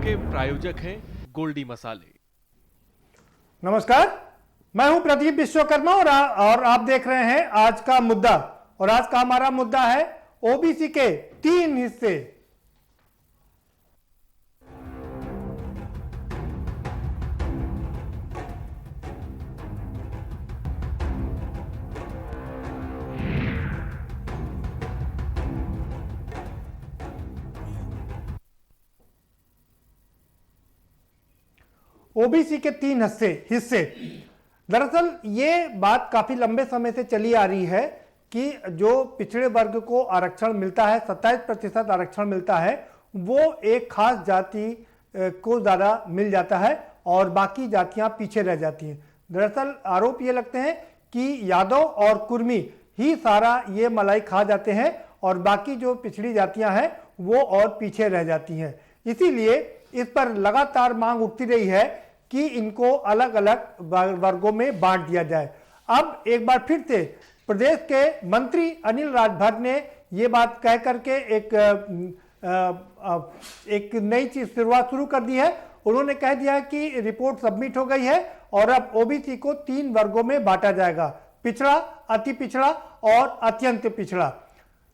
के प्रायोजक हैं गोल्डी मसाले। नमस्कार, मैं हूं प्रदीप विश्वकर्मा और आप देख रहे हैं आज का मुद्दा। और आज का हमारा मुद्दा है ओबीसी के 3 हिस्से। ओबीसी के 3 हिस्से। दरअसल ये बात काफी लंबे समय से चली आ रही है कि जो पिछड़े वर्ग को आरक्षण मिलता है, 27% आरक्षण मिलता है, वो एक खास जाति को ज्यादा मिल जाता है और बाकी जातियां पीछे रह जाती हैं। दरअसल आरोप ये लगते हैं कि यादव और कुर्मी ही सारा ये मलाई खा जाते हैं और बाकी जो पिछड़ी जातियां हैं वो और पीछे रह जाती हैं। इसीलिए इस पर लगातार मांग उठती रही है कि इनको अलग अलग वर्गों में बांट दिया जाए। अब एक बार फिर से प्रदेश के मंत्री अनिल राजभर ने ये बात कह करके एक नई चीज शुरुआत शुरू कर दी है। उन्होंने कह दिया कि रिपोर्ट सबमिट हो गई है और अब ओबीसी को 3 वर्गों में बांटा जाएगा, पिछड़ा, अति पिछड़ा और अत्यंत पिछड़ा।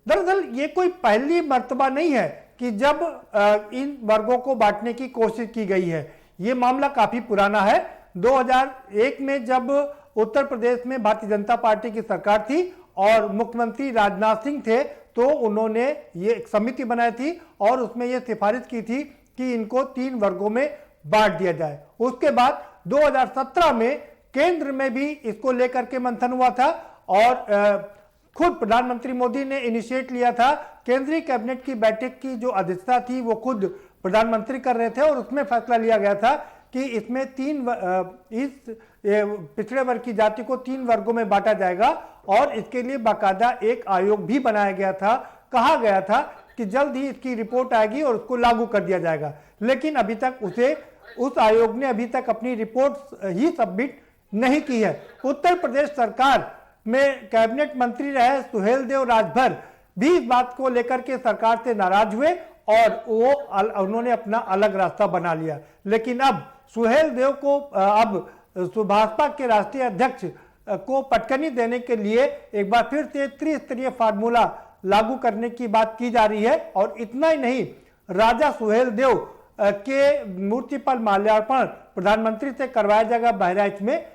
दरअसल ये कोई पहली मर्तबा नहीं है कि जब इन वर्गों को बांटने की कोशिश की गई है। ये मामला काफी पुराना है। 2001 में जब उत्तर प्रदेश में भारतीय जनता पार्टी की सरकार थी और मुख्यमंत्री राजनाथ सिंह थे, तो उन्होंने ये एक समिति बनाई थी और उसमें ये सिफारिश की थी कि इनको 3 वर्गों में बांट दिया जाए। उसके बाद 2017 में केंद्र में भी इसको लेकर के मंथन हुआ था और खुद प्रधानमंत्री मोदी ने इनिशिएट लिया था। केंद्रीय कैबिनेट की बैठक की जो अध्यक्षता थी वो खुद प्रधानमंत्री कर रहे थे और उसमें फैसला लिया गया था कि इसमें इस पिछड़े वर्ग की जाति को 3 वर्गों में बांटा जाएगा और इसके लिए बाकायदा एक आयोग भी बनाया गया था। कहा गया था कि जल्द ही इसकी रिपोर्ट आएगी और उसको लागू कर दिया जाएगा, लेकिन अभी तक उस आयोग ने अभी तक अपनी रिपोर्ट ही सबमिट नहीं की है। उत्तर प्रदेश सरकार में कैबिनेट मंत्री रहे सुहेलदेव राजभर भी इस बात को लेकर के सरकार से नाराज हुए और उन्होंने अपना अलग रास्ता बना लिया। लेकिन अब सुहेलदेव को अब भाजपा के राष्ट्रीय अध्यक्ष को पटकनी देने के लिए एक बार फिर से त्रिस्तरीय फार्मूला लागू करने की बात की जा रही है। और इतना ही नहीं, राजा सुहेलदेव के मूर्ति पर माल्यार्पण प्रधानमंत्री से करवाया जाएगा बहराइच में,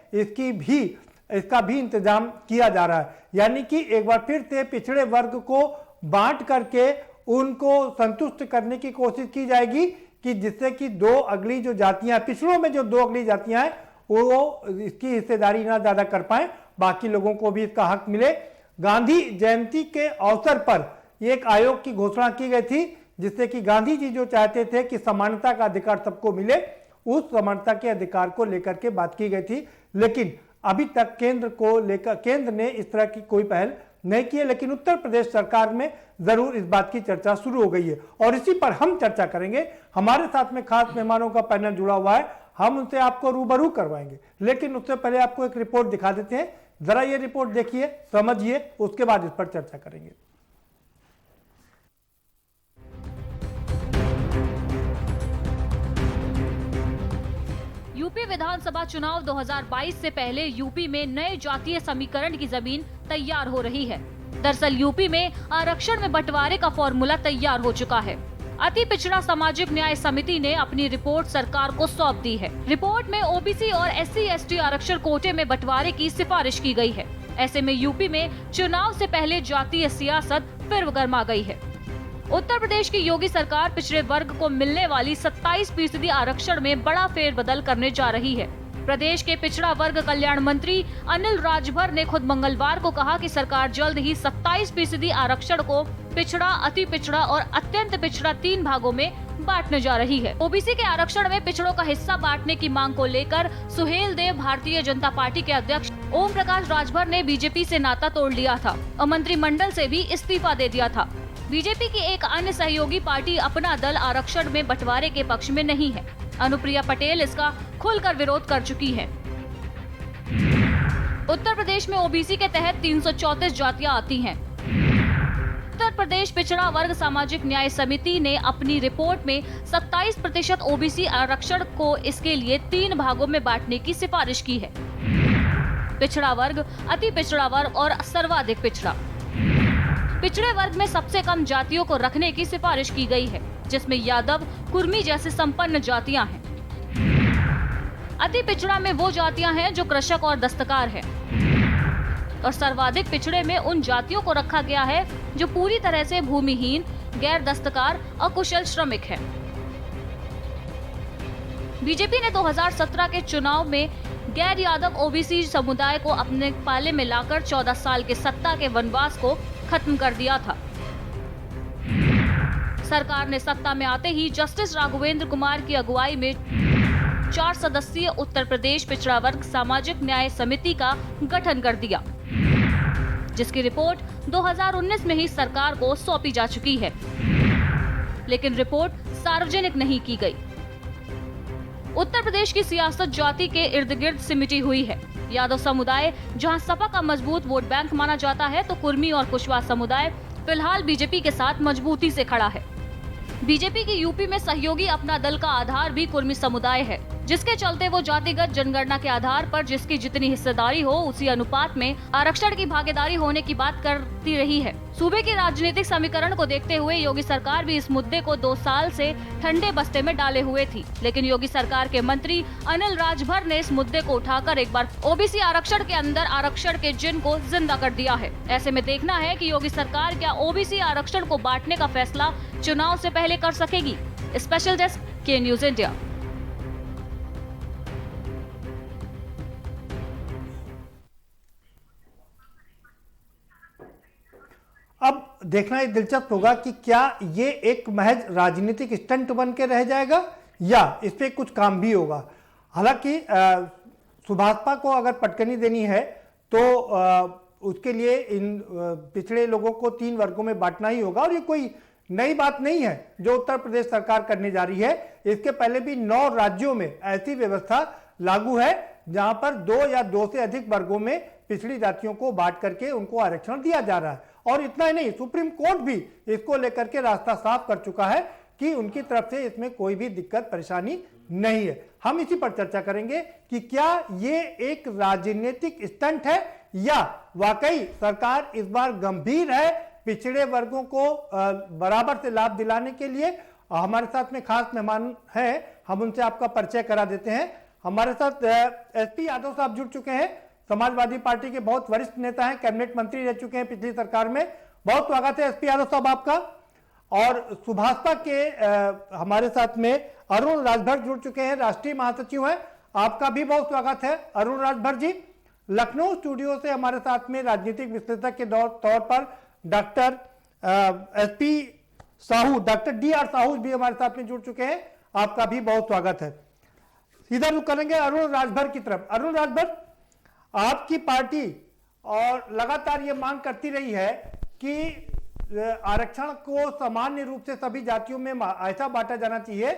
इसका भी इंतजाम किया जा रहा है। यानी कि एक बार फिर से पिछड़े वर्ग को बांट करके उनको संतुष्ट करने की कोशिश की जाएगी कि जिससे कि 2 अगली जो जातियां, पिछड़ों में जो 2 अगली जातियां हैं वो इसकी हिस्सेदारी ना ज्यादा कर पाए, बाकी लोगों को भी इसका हक मिले। गांधी जयंती के अवसर पर एक आयोग की घोषणा की गई थी जिससे कि गांधी जी जो चाहते थे कि समानता का अधिकार सबको मिले, उस समानता के अधिकार को लेकर के बात की गई थी। लेकिन अभी तक केंद्र ने इस तरह की कोई पहल नहीं की है। लेकिन उत्तर प्रदेश सरकार में जरूर इस बात की चर्चा शुरू हो गई है और इसी पर हम चर्चा करेंगे। हमारे साथ में खास मेहमानों का पैनल जुड़ा हुआ है, हम उनसे आपको रूबरू करवाएंगे। लेकिन उससे पहले आपको एक रिपोर्ट दिखा देते हैं, जरा ये रिपोर्ट देखिए, समझिए, उसके बाद इस पर चर्चा करेंगे। यूपी विधानसभा चुनाव 2022 से पहले यूपी में नए जातीय समीकरण की जमीन तैयार हो रही है। दरअसल यूपी में आरक्षण में बंटवारे का फॉर्मूला तैयार हो चुका है। अति पिछड़ा सामाजिक न्याय समिति ने अपनी रिपोर्ट सरकार को सौंप दी है। रिपोर्ट में ओबीसी और SC/ST आरक्षण कोटे में बंटवारे की सिफारिश की गई है। ऐसे में यूपी में चुनाव से पहले जातीय सियासत फिर गर्मा गई है। उत्तर प्रदेश की योगी सरकार पिछड़े वर्ग को मिलने वाली 27% आरक्षण में बड़ा फेरबदल करने जा रही है। प्रदेश के पिछड़ा वर्ग कल्याण मंत्री अनिल राजभर ने खुद मंगलवार को कहा कि सरकार जल्द ही 27% आरक्षण को पिछड़ा, अति पिछड़ा और अत्यंत पिछड़ा 3 भागों में बांटने जा रही है। ओबीसी के आरक्षण में पिछड़ों का हिस्सा बांटने की मांग को लेकर सुहेलदेव भारतीय जनता पार्टी के अध्यक्ष ओम प्रकाश राजभर ने बीजेपी से नाता तोड़ लिया था और मंत्रिमंडल से भी इस्तीफा दे दिया था। बीजेपी की एक अन्य सहयोगी पार्टी अपना दल आरक्षण में बंटवारे के पक्ष में नहीं है। अनुप्रिया पटेल इसका खुलकर विरोध कर चुकी है। उत्तर प्रदेश में ओबीसी के तहत 334 जातियां आती हैं। उत्तर प्रदेश पिछड़ा वर्ग सामाजिक न्याय समिति ने अपनी रिपोर्ट में 27% ओबीसी आरक्षण को इसके लिए 3 भागों में बांटने की सिफारिश की है। पिछड़ा वर्ग, अति पिछड़ा वर्ग और सर्वाधिक पिछड़ा। पिछड़े वर्ग में सबसे कम जातियों को रखने की सिफारिश की गई है, जिसमें यादव, कुर्मी जैसे संपन्न जातियां हैं। अति पिछड़ा में वो जातियां हैं जो कृषक और दस्तकार हैं, और सर्वाधिक पिछड़े में उन जातियों को रखा गया है जो पूरी तरह से भूमिहीन, गैर दस्तकार, अकुशल श्रमिक हैं। बीजेपी ने 2017 के चुनाव में गैर यादव ओबीसी समुदाय को अपने पाले में लाकर 14 साल के सत्ता के वनवास को खत्म कर दिया था। सरकार ने सत्ता में आते ही जस्टिस राघवेंद्र कुमार की अगुवाई में 4 सदस्यीय उत्तर प्रदेश पिछड़ा वर्ग सामाजिक न्याय समिति का गठन कर दिया, जिसकी रिपोर्ट 2019 में ही सरकार को सौंपी जा चुकी है, लेकिन रिपोर्ट सार्वजनिक नहीं की गई। उत्तर प्रदेश की सियासत जाति के इर्द गिर्द सिमटी हुई है। यादव समुदाय जहां सपा का मजबूत वोट बैंक माना जाता है, तो कुर्मी और कुशवाहा समुदाय फिलहाल बीजेपी के साथ मजबूती से खड़ा है। बीजेपी की यूपी में सहयोगी अपना दल का आधार भी कुर्मी समुदाय है, जिसके चलते वो जातिगत जनगणना के आधार पर जिसकी जितनी हिस्सेदारी हो उसी अनुपात में आरक्षण की भागीदारी होने की बात करती रही है। सूबे के राजनीतिक समीकरण को देखते हुए योगी सरकार भी इस मुद्दे को 2 साल से ठंडे बस्ते में डाले हुए थी, लेकिन योगी सरकार के मंत्री अनिल राजभर ने इस मुद्दे को उठाकर एक बार ओबीसी आरक्षण के अंदर आरक्षण के जिन को जिंदा कर दिया है। ऐसे में देखना है कि योगी सरकार क्या ओबीसी आरक्षण को बांटने का फैसला चुनाव से पहले कर सकेगी। स्पेशल डेस्क, के न्यूज इंडिया। अब देखना ये दिलचस्प होगा कि क्या ये एक महज राजनीतिक स्टंट बन के रह जाएगा या इस पे कुछ काम भी होगा। हालांकि सुभाषपा को अगर पटकनी देनी है तो उसके लिए इन पिछड़े लोगों को 3 वर्गों में बांटना ही होगा, और ये कोई नई बात नहीं है जो उत्तर प्रदेश सरकार करने जा रही है। इसके पहले भी 9 राज्यों में ऐसी व्यवस्था लागू है जहां पर 2 या 2 से अधिक वर्गों में पिछड़ी जातियों को बांट करके उनको आरक्षण दिया जा रहा है। और इतना ही नहीं, सुप्रीम कोर्ट भी इसको लेकर के रास्ता साफ कर चुका है कि उनकी तरफ से इसमें कोई भी दिक्कत परेशानी नहीं है। हम इसी पर चर्चा करेंगे कि क्या ये एक राजनीतिक स्टंट है या वाकई सरकार इस बार गंभीर है पिछड़े वर्गों को बराबर से लाभ दिलाने के लिए। हमारे साथ में खास मेहमान हैं, हम उनसे आपका परिचय करा देते हैं। हमारे साथ एसपी यादव साहब जुड़ चुके हैं, समाजवादी पार्टी के बहुत वरिष्ठ नेता हैं, कैबिनेट मंत्री रह चुके हैं पिछली सरकार में। बहुत स्वागत है एसपी यादव साहब आपका। और सुभाषपा के हमारे साथ में अरुण राजभर जुड़ चुके हैं, राष्ट्रीय महासचिव हैं, आपका भी बहुत स्वागत है अरुण राजभर जी। लखनऊ स्टूडियो से हमारे साथ में राजनीतिक विश्लेषक के तौर पर doctor SP Sahu, doctor DR Sahu भी हमारे साथ में जुड़ चुके हैं, आपका भी बहुत स्वागत है। सीधा रुख करेंगे अरुण राजभर की तरफ। अरुण राजभर, आपकी पार्टी और लगातार ये मांग करती रही है कि आरक्षण को सामान्य रूप से सभी जातियों में ऐसा बांटा जाना चाहिए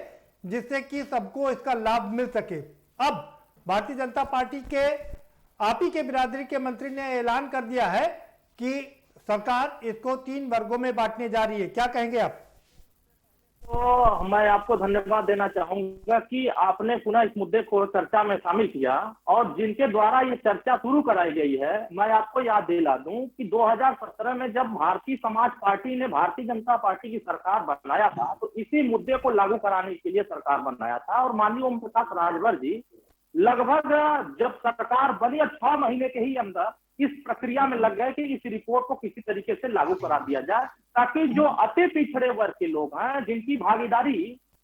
जिससे कि सबको इसका लाभ मिल सके। अब भारतीय जनता पार्टी के आप ही के बिरादरी के मंत्री ने ऐलान कर दिया है कि सरकार इसको 3 वर्गों में बांटने जा रही है, क्या कहेंगे आप? तो मैं आपको धन्यवाद देना चाहूंगा कि आपने पुनः इस मुद्दे को चर्चा में शामिल किया, और जिनके द्वारा ये चर्चा शुरू कराई गई है, मैं आपको याद दिला दूं कि 2017 में जब भारतीय समाज पार्टी ने भारतीय जनता पार्टी की सरकार बनाया था, तो इसी मुद्दे को लागू कराने के लिए सरकार बनाया था। और माननीय ओम प्रकाश राजभर जी लगभग जब सरकार बनी 6 महीने के ही अंदर इस प्रक्रिया में लग गए कि इस रिपोर्ट को किसी तरीके से लागू करा दिया जाए, ताकि जो अति पिछड़े वर्ग के लोग हैं, जिनकी भागीदारी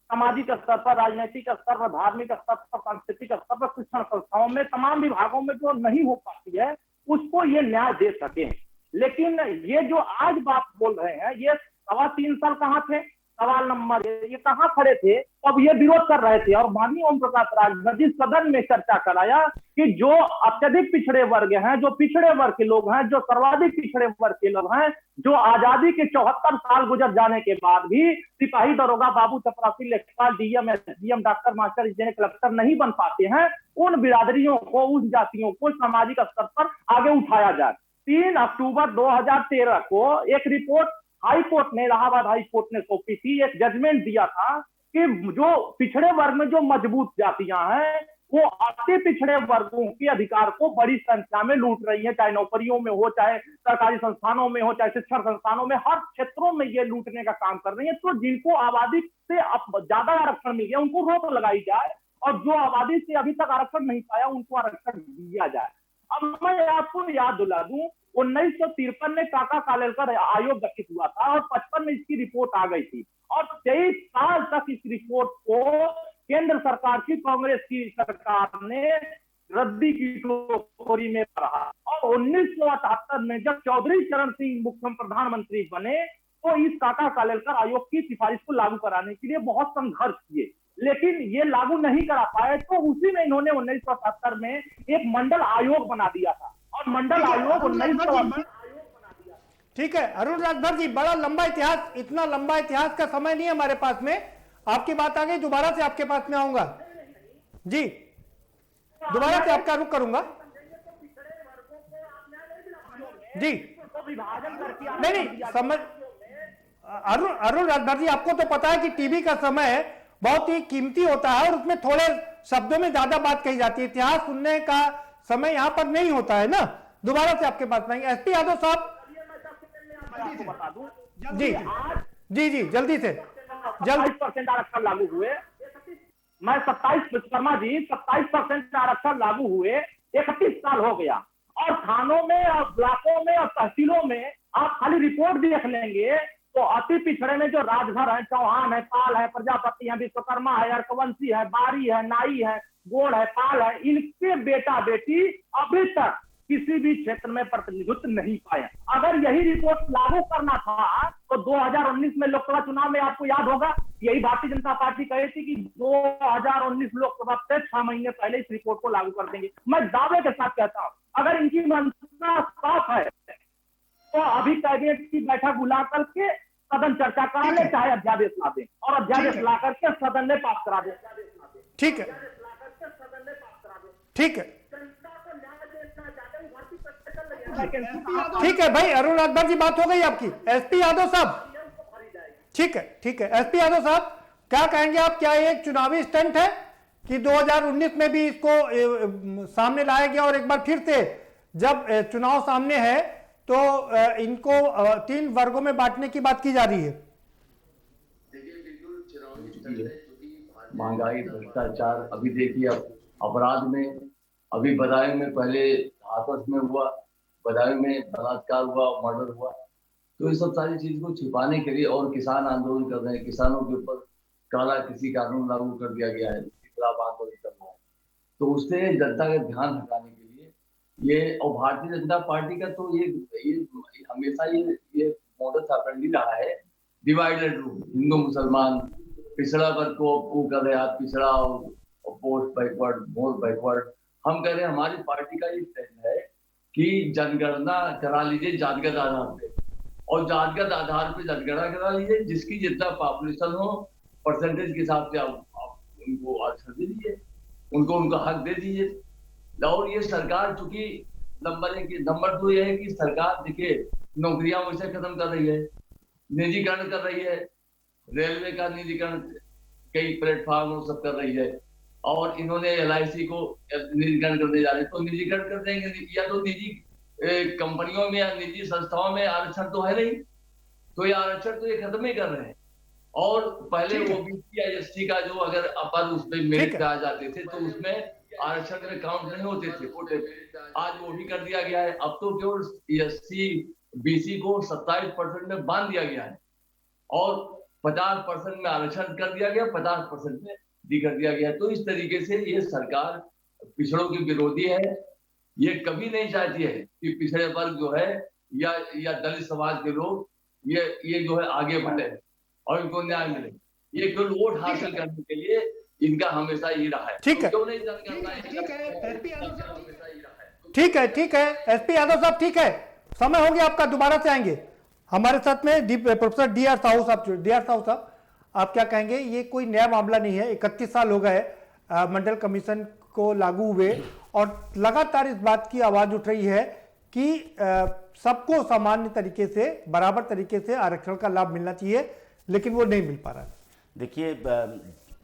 सामाजिक स्तर पर, राजनीतिक स्तर पर, धार्मिक स्तर पर, सांस्कृतिक स्तर पर, शिक्षण संस्थाओं में, तमाम विभागों में जो नहीं हो पाती है, उसको ये न्याय दे सके। लेकिन ये जो आज बात बोल रहे हैं, ये 3.25 साल कहाँ थे? सवाल नंबर ये कहाँ खड़े थे? अब ये विरोध कर रहे थे। और माननीय ओम प्रकाश राजभर जी सदन में चर्चा कराया कि जो अत्यधिक पिछड़े वर्ग हैं, जो पिछड़े वर्ग के लोग हैं, जो सर्वाधिक पिछड़े वर्ग के लोग हैं, जो आजादी के 74 साल गुजर जाने के बाद भी सिपाही, दरोगा, बाबू, चपरासी, लेखपाल, DM, SDM, doctor, master, engineer, collector नहीं बन पाते हैं, उन बिरादरियों को, उन जातियों को सामाजिक स्तर पर आगे उठाया जाए। 3 अक्टूबर 2013 को एक रिपोर्ट हाई कोर्ट ने, इलाहाबाद हाई कोर्ट ने सौंपी थी, एक जजमेंट दिया था कि जो पिछड़े वर्ग में जो मजबूत जातियां हैं वो अति पिछड़े वर्गों के अधिकार को बड़ी संख्या में लूट रही है, चाहे नौकरियों में हो, चाहे सरकारी संस्थानों में हो, चाहे शिक्षण संस्थानों में, हर क्षेत्रों में ये लूटने का काम कर रही है। तो जिनको आबादी से अब ज्यादा आरक्षण मिल गया उनको रोक लगाई जाए और जो आबादी से अभी तक आरक्षण नहीं पाया उनको आरक्षण दिया जाए। अब मैं आपको याद दिला दूं, 1953 में काका कालेलकर आयोग गठित हुआ था और 55 में इसकी रिपोर्ट आ गई थी और 23 साल तक इस रिपोर्ट को केंद्र सरकार की, कांग्रेस की सरकार ने रद्दी की टोकरी में रहा और 1978 में जब चौधरी चरण सिंह मुख्य प्रधानमंत्री बने तो इस काका कालेलकर आयोग की सिफारिश को लागू कराने के लिए बहुत संघर्ष किए, लेकिन ये लागू नहीं करा पाए। तो उसी में इन्होंने 1977 में एक मंडल आयोग बना दिया था और मंडल आयोग 1980। ठीक है अरुण राजभर जी, बड़ा लंबा इतिहास, इतना लंबा इतिहास का समय नहीं है हमारे पास में। आपकी बात आ गई, दोबारा से आपके पास में आऊंगा जी, दोबारा से आपका रुख करूंगा जी। नहीं समझ, अरुण राजभर जी, आपको तो पता है कि टीवी का समय बहुत ही कीमती होता है और उसमें थोड़े शब्दों में ज्यादा बात कही जाती है, इतिहास सुनने का समय यहाँ पर नहीं होता है ना। दोबारा से आपके पास में एसपी यादव साहब बता दूं जी जी जी जल्दी से, जल्दी 27% आरक्षण लागू हुए। मैं 27% आरक्षण लागू हुए, 31 साल हो गया और थानों में और ब्लॉकों में और तहसीलों में आप खाली रिपोर्ट देख लेंगे तो अति पिछड़े में जो राजभर है, चौहान है, पाल है, प्रजापति है, विश्वकर्मा है, अर्कवंशी है, बारी है, नाई है, गोड़ है, पाल है, इनके बेटा बेटी अभी तक किसी भी क्षेत्र में प्रतिनिधित्व नहीं पाए। अगर यही रिपोर्ट लागू करना था तो 2019 में लोकसभा चुनाव में आपको याद होगा यही भारतीय जनता पार्टी कही थी कि 2019 लोकसभा से 6 महीने पहले इस रिपोर्ट को लागू कर देंगे। मैं दावे के साथ कहता हूं अगर इनकी मंशा साफ है तो अभी कैबिनेट की बैठक बुला करके सदन चर्चा करा ले, चाहे अध्यादेश ला दें और अध्यादेश ला करके सदन में पास करा दें। ठीक है ठीक है ठीक है भाई, अरुण राजभर जी बात हो गई आपकी। एसपी यादव साहब, ठीक है एसपी यादव साहब क्या कहेंगे आप, क्या ये एक चुनावी स्टंट है कि 2019 में भी इसको सामने लाया गया और एक बार फिर से जब चुनाव सामने है तो इनको 3 वर्गों में बांटने की बात की जा रही है? देखिए बिल्कुल चुनावी स्टंट है क्योंकि महंगाई, भ्रष्टाचार, अभी देखिए अपराध में, अभी बदायूं में पहले हाथरस में हुआ, बदायूं में बलात्कार हुआ, मर्डर हुआ, तो ये सब सारी चीज को छिपाने के लिए और किसान आंदोलन कर रहे हैं, किसानों के ऊपर काला किसी कानून लागू कर दिया गया है, खिलाफ आंदोलन कर रहा है, तो उससे जनता का ध्यान हटाने के लिए ये, और भारतीय जनता पार्टी का तो ये हमेशा ये मॉडस ऑपरेंडी रहा है, डिवाइडेड रूल, हिंदू मुसलमान, पिछड़ा वर्ग को वो कर रहे हैं, पिछड़ा और पोस्ट बैकवर्ड, मोर बैकवर्ड। हम कह रहे हैं हमारी पार्टी का ये ट्रेंड है कि जनगणना करा लीजिए जातगत आधार पे, और जातगत आधार पे जनगणना करा लीजिए, जिसकी जितना पॉपुलेशन हो परसेंटेज के हिसाब से आप उनको आरक्षण दे दीजिए, उनको उनका हक दे दीजिए। और ये सरकार चूंकि नंबर 1, नंबर 2 ये है कि सरकार देखिए नौकरियां वैसे खत्म कर रही है, निजीकरण कर रही है, रेलवे का निजीकरण कई प्लेटफॉर्म सब कर रही है, और इन्होंने LIC को निजीकरण करने जा रहे हैं, तो निजीकरण कर देंगे, या तो निजी कंपनियों में या निजी संस्थाओं में आरक्षण तो है नहीं, तो ये आरक्षण तो ये खत्म ही कर रहे हैं। और पहले OBC या ST का जो अगर अपर उसमें मेरिट पे आ जाते थे तो उसमें आरक्षण में काउंट नहीं होते थे कोटे पे, आज वो भी कर दिया गया है। अब तो केवल SC BC को 27% में बांध दिया गया है और 50% में आरक्षण कर दिया गया, 50% में डी कर दिया गया। तो इस तरीके से ये सरकार पिछड़ों की विरोधी है, ये कभी नहीं चाहती है कि पिछड़े वर्ग जो है या दलित समाज के लोग ये जो है आगे बढ़े और इनको न्याय मिले। ये केवल वोट हासिल करने के लिए इनका हमेशा ही रहा है। ठीक है, क्यों नहीं करना है? ठीक है एसपी यादव साहब, ठीक है, समय हो गया आपका, दोबारा से आएंगे हमारे साथ में प्रोफेसर DR साहू साहब, आप क्या कहेंगे? ये कोई नया मामला नहीं है, 31 साल हो गए मंडल कमीशन को लागू हुए और लगातार इस बात की आवाज उठ रही है कि सबको सामान्य तरीके से, बराबर तरीके से आरक्षण का लाभ मिलना चाहिए, लेकिन वो नहीं मिल पा रहा है। देखिए,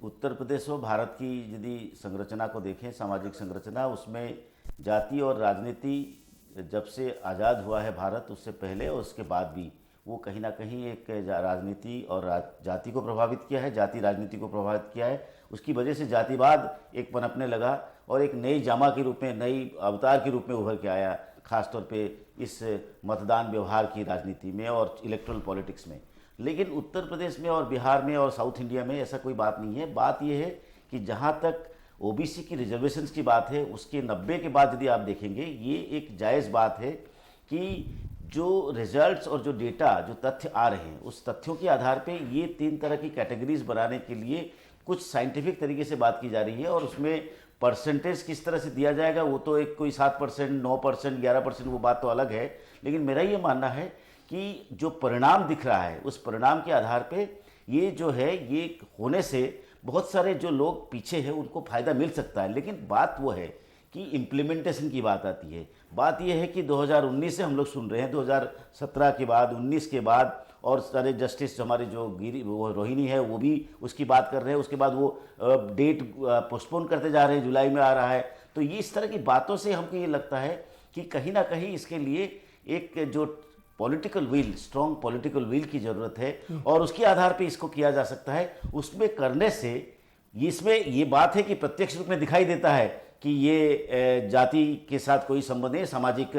उत्तर प्रदेश और भारत की यदि संरचना को देखें, सामाजिक संरचना, उसमें जाति और राजनीति जब से आज़ाद हुआ है भारत, उससे पहले और उसके बाद भी वो कहीं ना कहीं एक राजनीति और जाति को प्रभावित किया है, जाति राजनीति को प्रभावित किया है। उसकी वजह से जातिवाद एक पनपने लगा और एक नई जामा के रूप में, नई अवतार के रूप में उभर के आया, खासतौर पे इस मतदान व्यवहार की राजनीति में और इलेक्ट्रल पॉलिटिक्स में। लेकिन उत्तर प्रदेश में और बिहार में और साउथ इंडिया में ऐसा कोई बात नहीं है। बात यह है कि जहाँ तक ओबीसी की रिजर्वेशंस की बात है, उसके 90 के बाद यदि आप देखेंगे, ये एक जायज़ बात है कि जो रिजल्ट्स और जो डेटा, जो तथ्य आ रहे हैं, उस तथ्यों के आधार पे ये 3 तरह की कैटेगरीज बनाने के लिए कुछ साइंटिफिक तरीके से बात की जा रही है। और उसमें परसेंटेज किस तरह से दिया जाएगा, वो तो एक कोई 7%, 9%, 11%, वो बात तो अलग है। लेकिन मेरा ये मानना है कि जो परिणाम दिख रहा है, उस परिणाम के आधार पे ये जो है, ये होने से बहुत सारे जो लोग पीछे हैं उनको फ़ायदा मिल सकता है। लेकिन बात वो है कि इम्प्लीमेंटेशन की बात आती है। बात यह है कि 2019 से हम लोग सुन रहे हैं, 2017 के बाद, 19 के बाद, और सारे जस्टिस हमारे जो वो रोहिणी है वो भी उसकी बात कर रहे हैं। उसके बाद वो डेट पोस्टपोन करते जा रहे हैं, जुलाई में आ रहा है। तो ये इस तरह की बातों से हमको ये लगता है कि कहीं ना कहीं इसके लिए एक जो political will, strong political will की ज़रूरत है और उसके आधार पे इसको किया जा सकता है। उसमें करने से इसमें ये बात है कि प्रत्यक्ष रूप में दिखाई देता है कि ये जाति के साथ कोई संबंध नहीं, सामाजिक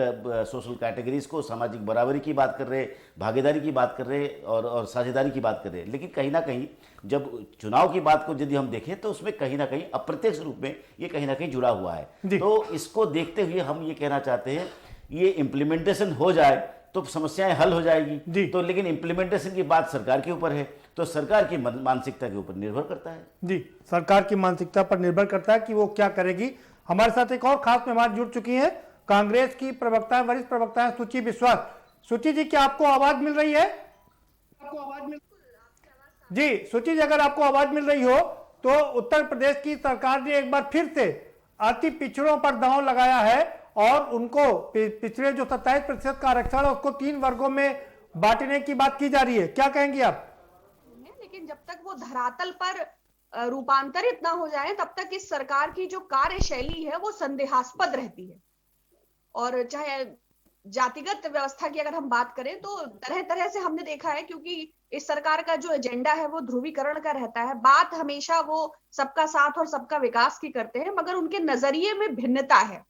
सोशल कैटेगरीज को, सामाजिक बराबरी की बात कर रहे, भागीदारी की बात कर रहे और साझेदारी की बात कर रहे। लेकिन कहीं ना कहीं जब चुनाव की बात को यदि हम देखें तो उसमें कहीं ना कहीं अप्रत्यक्ष रूप में ये कहीं ना कहीं जुड़ा हुआ है। तो इसको देखते हुए हम ये कहना चाहते हैं, ये इम्प्लीमेंटेशन हो जाए तो समस्याएं हल हो जाएगी। तो लेकिन इम्प्लीमेंटेशन की बात सरकार के ऊपर है, तो सरकार की मानसिकता के ऊपर निर्भर करता है। जी, सरकार की मानसिकता पर निर्भर करता है कि वो क्या करेगी। हमारे साथ एक और खास मेहमान जुड़ चुकी हैं, कांग्रेस की प्रवक्ता, वरिष्ठ प्रवक्ता है सुचि विश्वास। सुचि जी, क्या आपको आवाज मिल रही है? आपको आवाज मिल जी, सुचि जी, अगर आपको आवाज मिल रही हो तो उत्तर प्रदेश की सरकार ने एक बार फिर से अति पिछड़ों पर दांव लगाया है और उनको पिछड़े जो 27% का आरक्षण है उसको 3 वर्गों में बांटने की बात की जा रही है। क्या कहेंगी आप? लेकिन जब तक वो धरातल पर रूपांतरित ना हो जाए तब तक इस सरकार की जो कार्यशैली है वो संदेहास्पद रहती है। और चाहे जातिगत व्यवस्था की अगर हम बात करें तो तरह तरह से हमने देखा है, क्योंकि इस सरकार का जो एजेंडा है वो ध्रुवीकरण का रहता है। बात हमेशा वो सबका साथ और सबका विकास की करते हैं, मगर उनके नजरिए में भिन्नता है।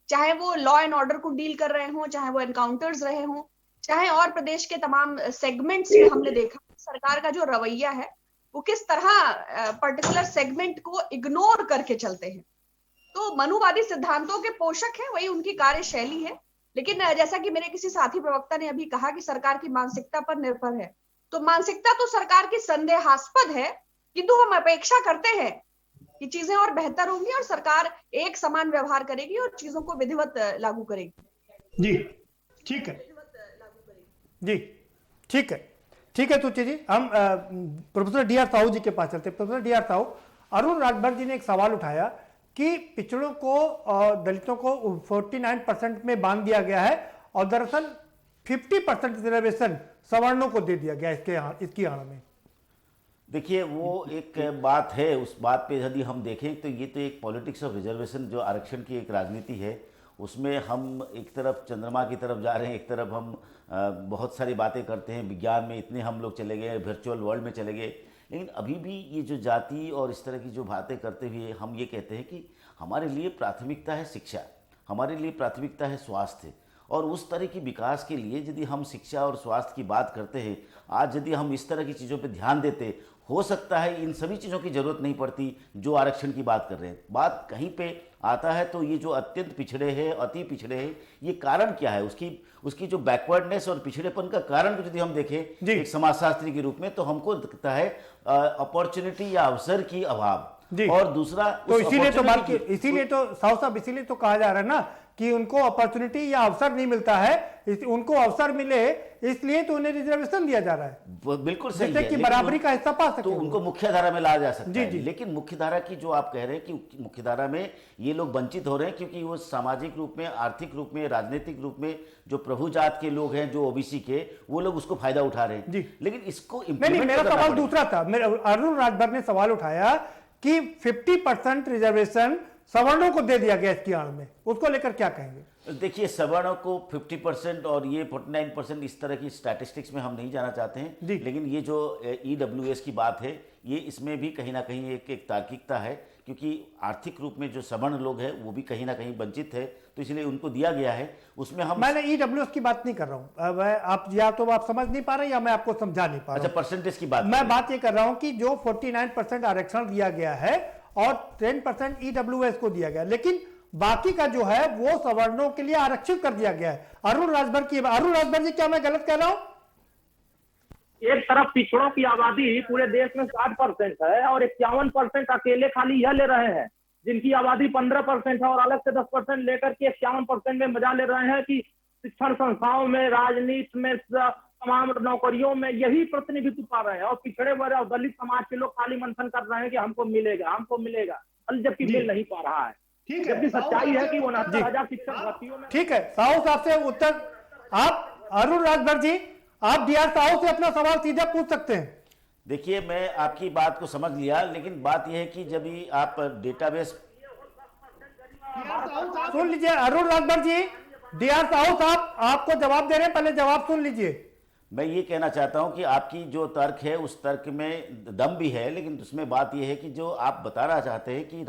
चाहे वो लॉ एंड ऑर्डर को डील कर रहे हों, चाहे वो एनकाउंटर्स रहे हों, चाहे और प्रदेश के तमाम सेगमेंट्स में हमने देखा सरकार का जो रवैया है वो किस तरह पर्टिकुलर सेगमेंट को इग्नोर करके चलते हैं। तो मनुवादी सिद्धांतों के पोषक है, वही उनकी कार्यशैली है। लेकिन जैसा कि मेरे किसी साथी प्रवक्ता ने अभी कहा कि सरकार की मानसिकता पर निर्भर है, तो मानसिकता तो सरकार की संदेहास्पद है, किंतु हम अपेक्षा करते हैं कि चीजें और बेहतर होंगी और सरकार एक समान व्यवहार करेगी और चीजों को विधिवत लागू करेगी। जी, ठीक है जी, ठीक है, ठीक है तुच्ची जी। हम professor D R Sahu ji के पास चलते। Professor D R Sahu, Arun Rajbhar ji ने एक सवाल उठाया कि पिछड़ों को, दलितों को 49% में बांध दिया गया है और दरअसल 50% रिजर्वेशन सवर्णों को दे दिया गया इसकी आड़ में। देखिए, वो एक बात है, उस बात पे यदि हम देखें तो ये तो एक पॉलिटिक्स ऑफ रिजर्वेशन, जो आरक्षण की एक राजनीति है, उसमें हम एक तरफ चंद्रमा की तरफ जा रहे हैं, एक तरफ हम बहुत सारी बातें करते हैं, विज्ञान में इतने हम लोग चले गए, वर्चुअल वर्ल्ड में चले गए। लेकिन अभी भी ये जो जाति और इस तरह की जो बातें करते हुए हम ये कहते हैं कि हमारे लिए प्राथमिकता है शिक्षा, हमारे लिए प्राथमिकता है स्वास्थ्य। और उस तरह की विकास के लिए यदि हम शिक्षा और स्वास्थ्य की बात करते हैं, आज यदि हम इस तरह की चीज़ों पे ध्यान देते, हो सकता है इन सभी चीज़ों की ज़रूरत नहीं पड़ती जो आरक्षण की बात कर रहे हैं। बात कहीं पे आता है तो ये जो अत्यंत पिछड़े हैं, अति पिछड़े हैं, ये कारण क्या है, उसकी जो बैकवर्डनेस और पिछड़ेपन का कारण को यदि हम देखें एक समाजशास्त्री के रूप में, तो हमको दिखता है अपॉर्चुनिटी या अवसर की अभाव। जी। और दूसरा तो इसीलिए तो साहब इसीलिए तो कहा जा रहा है ना कि उनको अपॉर्चुनिटी या अवसर नहीं मिलता है, उनको अवसर मिले इसलिए तो उन्हें रिजर्वेशन दिया जा रहा है, बिल्कुल सही जिससे है, कि बराबरी का हिस्सा पा सके तो उनको मुख्य धारा में लाया जा सकता जी, है। जी। लेकिन मुख्य धारा की जो आप कह रहे हैं कि मुख्य धारा में ये लोग वंचित हो रहे हैं क्योंकि वो सामाजिक रूप में, आर्थिक रूप में, राजनीतिक रूप में जो प्रभु जात के लोग हैं, जो ओबीसी के, वो लोग उसको फायदा उठा रहे हैं जी। लेकिन इसको नहीं, मेरा सवाल दूसरा था। अरुण राजभर ने सवाल उठाया कि 50% रिजर्वेशन सवर्णों को दे दिया गया इसकी आड़ में, उसको लेकर क्या कहेंगे? देखिए, सवर्णों को 50% और ये 49% इस तरह की स्टैटिस्टिक्स में हम नहीं जाना चाहते हैं, लेकिन ये जो EWS की बात है, ये इसमें भी कहीं ना कहीं एक तार्किकता है क्योंकि आर्थिक रूप में जो सवर्ण लोग हैं वो भी कहीं ना कहीं वंचित है, तो इसलिए उनको दिया गया है। उसमें मैंने EWS की बात नहीं कर रहा हूं, आप या तो आप समझ नहीं पा रहे या मैं आपको समझा नहीं पा रहा। अच्छा, परसेंटेज की बात मैं बात ये कर रहा हूं कि जो 49% आरक्षण दिया गया है और 10% EWS को दिया गया, लेकिन बाकी का जो है वो सवर्णों के लिए आरक्षित कर दिया गया है। अरुण राजभर जी, क्या मैं गलत कह रहा हूं? एक तरफ पिछड़ों की आबादी पूरे देश में 60% है और 51% अकेले खाली यह ले रहे हैं, जिनकी आबादी 15% है, और अलग से 10% लेकर के 51% में मजा ले रहे हैं कि शिक्षण संस्थाओं में, राजनीति में, तमाम नौकरियों में यही प्रतिनिधित्व पा रहे हैं, और पिछड़े वर्ग और दलित समाज के लोग खाली मंथन कर रहे हैं कि हमको मिलेगा, जबकि मिल नहीं पा रहा है। ठीक है, जबकि सच्चाई है कि 69,000 शिक्षक भर्तियों में। ठीक है, साहू साहब से उत्तर आप, अरुण राजभर जी, आप DR साहू से अपना सवाल सीधा पूछ सकते हैं। देखिए, मैं आपकी बात को समझ लिया, लेकिन बात यह है कि जब भी आप डेटाबेस सुन लीजिए, अरुण राजभर जी, DR साहू साहब आपको जवाब दे रहे हैं, पहले जवाब सुन लीजिए। मैं ये कहना चाहता हूं कि आपकी जो तर्क है उस तर्क में दम भी है, लेकिन उसमें बात यह है कि जो आप बताना चाहते हैं कि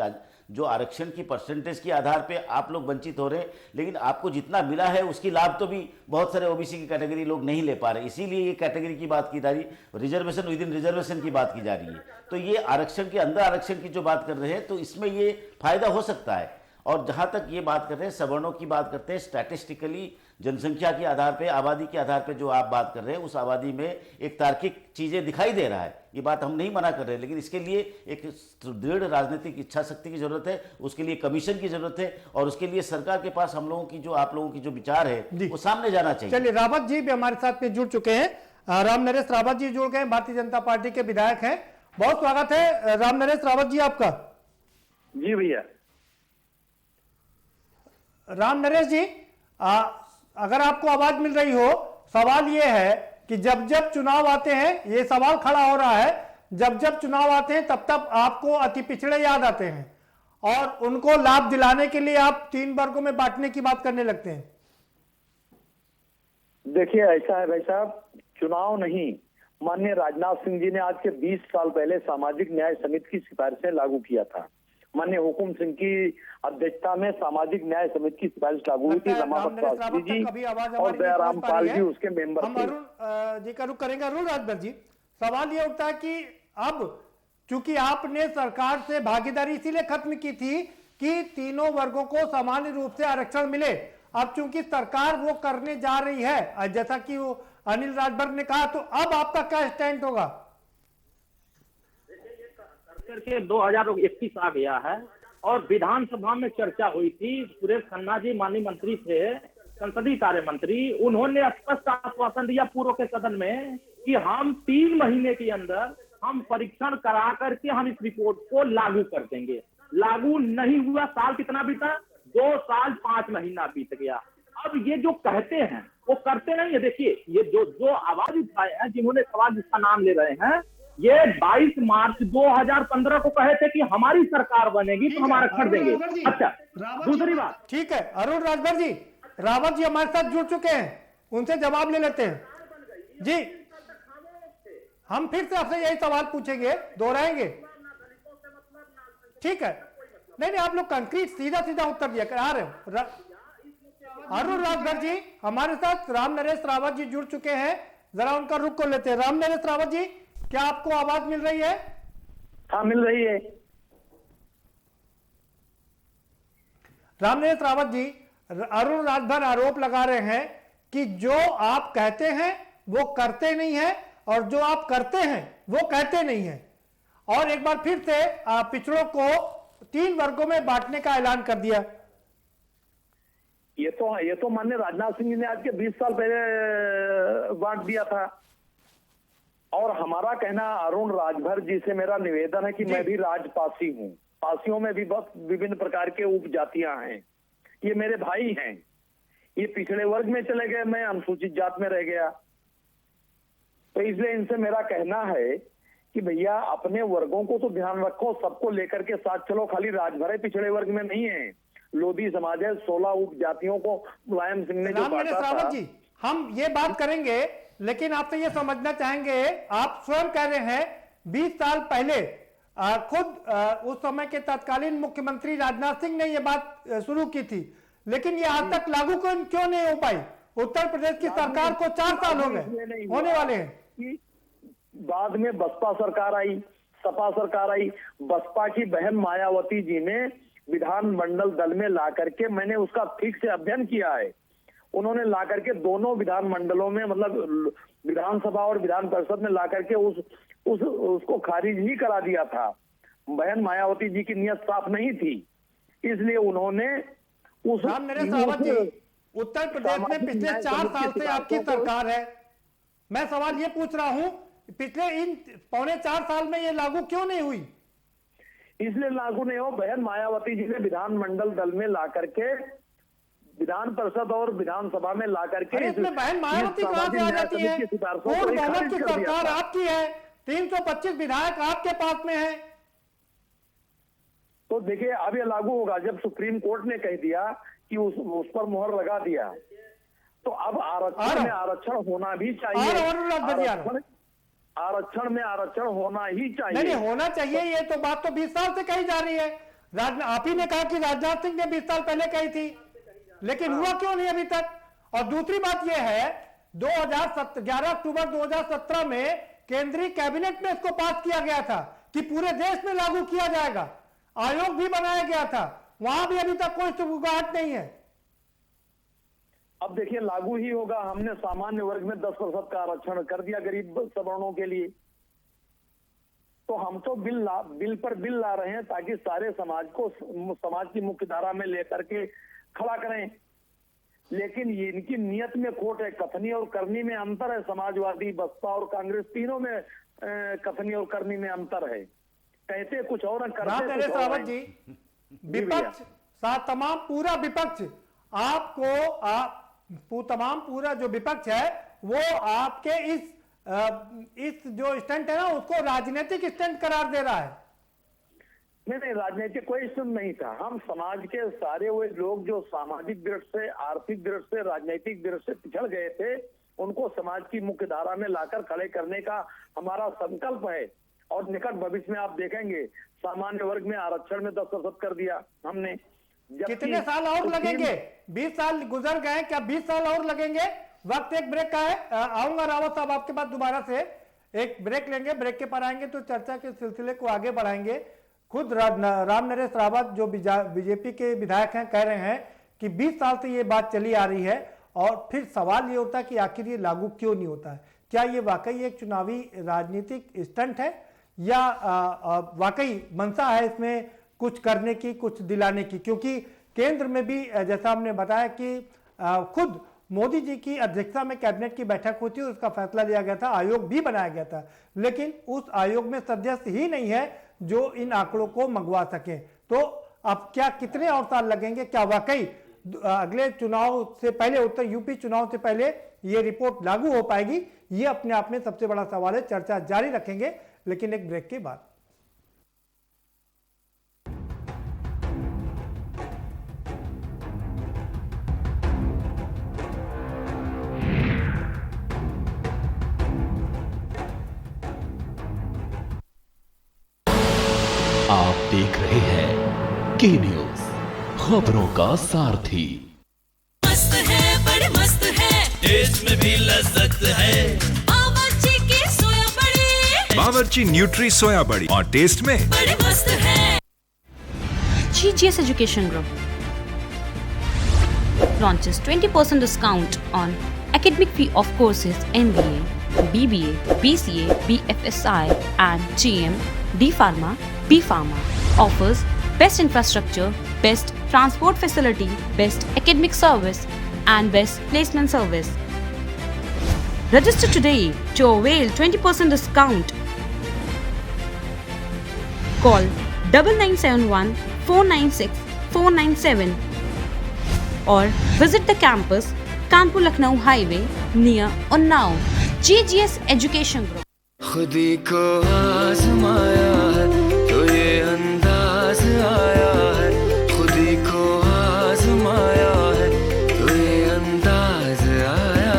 जो आरक्षण की परसेंटेज के आधार पे आप लोग वंचित हो रहे हैं, लेकिन आपको जितना मिला है उसकी लाभ तो भी बहुत सारे ओबीसी की कैटेगरी लोग नहीं ले पा रहे, इसीलिए ये कैटेगरी की बात की जा रही, रिजर्वेशन विद इन रिजर्वेशन की बात की जा रही है। तो ये आरक्षण के अंदर आरक्षण की जो बात कर रहे हैं, तो इसमें ये फायदा हो सकता है। और जहां तक ये बात कर रहे हैं, सवर्णों की बात करते हैं, स्टैटिस्टिकली जनसंख्या के आधार पे, आबादी के आधार पे जो आप बात कर रहे हैं, उस आबादी में एक तार्किक चीजें दिखाई दे रहा है, ये बात हम नहीं मना कर रहे, लेकिन इसके लिए एक दृढ़ राजनीतिक इच्छा शक्ति की जरूरत है, उसके लिए कमीशन की जरूरत है, और उसके लिए सरकार के पास हम लोगों की जो, आप लोगों की जो विचार है वो सामने जाना चाहिए। चलिए, रावत जी भी हमारे साथ में जुड़ चुके हैं। राम नरेश रावत जी जुड़ गए, भारतीय जनता पार्टी के विधायक हैं। बहुत स्वागत है राम नरेश रावत जी आपका। जी भैया। राम नरेश जी, अगर आपको आवाज मिल रही हो, सवाल ये है कि जब जब चुनाव आते हैं, ये सवाल खड़ा हो रहा है, जब जब चुनाव आते हैं तब तब आपको अति पिछड़े याद आते हैं और उनको लाभ दिलाने के लिए आप 3 वर्गों में बांटने की बात करने लगते हैं। देखिए, ऐसा है भाई साहब, चुनाव नहीं, माननीय राजनाथ सिंह जी ने आज के 20 साल पहले सामाजिक न्याय समिति की सिफारिशें लागू किया था। माननीय हुकुम सिंह की अध्यक्षता में सामाजिक न्याय समिति की सिफारिश लागू हुई थी। रमापत शास्त्री जी और दयाराम पाल जी उसके मेंबर थे। हम अरुण जी का रुख करेंगे। अरुण राजभर जी, सवाल ये उठता है कि अब चूंकि आपने सरकार से भागीदारी इसीलिए खत्म की थी कि तीनों वर्गों को सामान्य रूप से आरक्षण मिले, अब चूंकि सरकार वो करने जा रही है, जैसा कि वो अनिल राजभर ने कहा, तो अब आपका क्या स्टैंड होगा? करके 2021 आ गया है और विधानसभा में चर्चा हुई थी। सुरेश खन्ना जी माननीय मंत्री थे, संसदीय कार्य मंत्री, उन्होंने स्पष्ट आश्वासन दिया पूर्व के सदन में कि हम 3 महीने के अंदर हम परीक्षण करा करके हम इस रिपोर्ट को लागू कर देंगे। लागू नहीं हुआ, साल कितना बीता? 2 साल 5 महीना बीत गया। अब ये जो कहते हैं वो करते नहीं है। देखिए, ये जो आवाज उठाए हैं, जिन्होंने सवाल जिसका नाम ले रहे हैं, ये 22 मार्च 2015 को कहे थे कि हमारी सरकार बनेगी तो हम आरक्षण देंगे। अच्छा, दूसरी बात, ठीक है अरुण राजभर जी, रावत जी हमारे साथ जुड़ चुके हैं, उनसे जवाब ले लेते हैं जी। हम फिर से आपसे यही सवाल पूछेंगे, दोहराएंगे, ठीक है? नहीं, आप लोग कंक्रीट सीधा सीधा उत्तर दिया आ रहे हो। अरुण राजभर जी, हमारे साथ राम नरेश रावत जी जुड़ चुके हैं, जरा उनका रुख कर लेते हैं। राम नरेश रावत जी, क्या आपको आवाज मिल रही है? हाँ, मिल रही है। राम नरेश रावत जी, अरुण राजभर आरोप लगा रहे हैं कि जो आप कहते हैं वो करते नहीं है और जो आप करते हैं वो कहते नहीं है, और एक बार फिर से पिछड़ों को 3 वर्गों में बांटने का ऐलान कर दिया। ये तो माननीय राजनाथ सिंह जी ने आज के 20 साल पहले बांट दिया था। और हमारा कहना, अरुण राजभर जी से मेरा निवेदन है कि मैं भी राजपासी हूँ। पासियों में भी बहुत विभिन्न प्रकार के उपजातियां हैं। ये मेरे भाई हैं। ये पिछड़े वर्ग में चले गए, मैं अनुसूचित जात में रह गया। तो इसलिए इनसे मेरा कहना है कि भैया अपने वर्गों को तो ध्यान रखो, सबको लेकर के साथ चलो। खाली राजभर पिछड़े वर्ग में नहीं है, लोधी समाज है, 16 उपजातियों को मुलायम सिंह ने जो बांटा था। जी, हम ये बात करेंगे, लेकिन आपसे ये समझना चाहेंगे, आप स्वयं कह रहे हैं 20 साल पहले खुद उस समय के तत्कालीन मुख्यमंत्री राजनाथ सिंह ने ये बात शुरू की थी, लेकिन ये आज तक लागू क्यों नहीं हो पाई? उत्तर प्रदेश की सरकार को 4 साल हो गए, होने वाले हैं। बाद में बसपा सरकार आई, सपा सरकार आई। बसपा की बहन मायावती जी ने विधानमंडल दल में ला करके, मैंने उसका ठीक से अध्ययन किया है, उन्होंने ला करके दोनों विधानमंडलों में, मतलब विधानसभा और विधान परिषद में ला करके उसको खारिज ही करा दिया था। बहन मायावती जी की नियत साफ नहीं थी, इसलिए उन्होंने उस उत्तर प्रदेश में पिछले 4 साल से आपकी सरकार है। मैं सवाल ये पूछ रहा हूं, पिछले इन 3.25 साल में ये लागू क्यों नहीं हुई? इसलिए लागू नहीं हो, बहन मायावती जी ने विधानमंडल दल में ला करके, विधान परिषद और विधानसभा में ला करके, इसमें बहन मायावती कहां से आ जाती है? पूर्ण बहुमत की सरकार आपकी है, 325 विधायक आपके पास में है। तो देखिए अब ये लागू होगा। जब सुप्रीम कोर्ट ने कह दिया कि उस पर मोहर लगा दिया, तो अब आरक्षण में आरक्षण होना भी चाहिए। आरक्षण में आरक्षण होना ही चाहिए। नहीं होना चाहिए, ये तो बात तो 20 साल से कही जा रही है। आप ही ने कहा कि राजनाथ सिंह ने 20 साल पहले कही थी, लेकिन हुआ क्यों नहीं अभी तक? और दूसरी बात यह है, 11 अक्टूबर 2017 में केंद्रीय कैबिनेट में इसको पास किया गया था कि पूरे देश में लागू किया जाएगा। आयोग भी बनाया गया था, वहां भी अभी तक कोई सुगबुगाहट नहीं है। अब देखिए लागू ही होगा। हमने सामान्य वर्ग में 10% का आरक्षण कर दिया गरीब सवर्णों के लिए। तो हम तो बिल पर बिल ला रहे हैं ताकि सारे समाज को समाज की मुख्य धारा में लेकर के खड़ा करें। लेकिन ये इनकी नियत में खोट है, कथनी और करनी में अंतर है। समाजवादी, बसपा और कांग्रेस तीनों में कथनी और करनी में अंतर है। कहते कुछ और, करते कुछ और। जी, विपक्ष तमाम पूरा विपक्ष आपको तमाम पूरा जो विपक्ष है वो आपके इस जो स्टंट है ना, उसको राजनीतिक स्टंट करार दे रहा है। नहीं, राजनीतिक कोई स्टंट नहीं था। हम समाज के सारे वो लोग जो सामाजिक दृष्टि से, आर्थिक दृष्टि से, राजनीतिक दृष्टि से पिछड़ गए थे, उनको समाज की मुख्य धारा में लाकर खड़े करने का हमारा संकल्प है। और निकट भविष्य में आप देखेंगे सामान्य वर्ग में आरक्षण में 10% कर दिया हमने। कितने साल और लगेंगे? 20 साल गुजर गए, क्या 20 साल और लगेंगे? वक्त एक ब्रेक का है। आऊंगा रावत साहब आपके पास दोबारा से, एक ब्रेक लेंगे। ब्रेक के पर आएंगे तो चर्चा के सिलसिले को आगे बढ़ाएंगे। खुद राम नरेश रावत जो बीजेपी के विधायक हैं कह रहे हैं कि 20 साल से ये बात चली आ रही है, और फिर सवाल ये होता है कि आखिर ये लागू क्यों नहीं होता है? क्या ये वाकई एक चुनावी राजनीतिक स्टंट है, या वाकई मंशा है इसमें कुछ करने की, कुछ दिलाने की? क्योंकि केंद्र में भी जैसा हमने बताया कि खुद मोदी जी की अध्यक्षता में कैबिनेट की बैठक हुई थी, उसका फैसला लिया गया था, आयोग भी बनाया गया था, लेकिन उस आयोग में सदस्य ही नहीं है जो इन आंकड़ों को मंगवा सके। तो अब क्या कितने और साल लगेंगे? क्या वाकई अगले चुनाव से पहले, उत्तर यूपी चुनाव से पहले ये रिपोर्ट लागू हो पाएगी? ये अपने आप में सबसे बड़ा सवाल है। चर्चा जारी रखेंगे, लेकिन एक ब्रेक के बाद। आप देख रहे हैं के न्यूज, खबरों का सारथी। मस्त है, बड़े मस्त है, टेस्ट में भी लज्जत है। बावर्ची की सोया बड़ी, बावर्ची न्यूट्री सोया बड़ी, और टेस्ट में बड़े मस्त है। GGS Education Group launches 20% discount on academic fee of courses MBA, BBA, BCA, BFSI and GM D Pharma, B Pharma offers best infrastructure, best transport facility, best academic service, and best placement service. Register today to avail 20% discount. Call 9971 496 497 or visit the campus Kanpur Lucknow Highway near Unnao. GGS Education Group. खुदी को आजमाया है तो ये अंदाज आया है, खुदी को आजमाया है तो ये अंदाज आया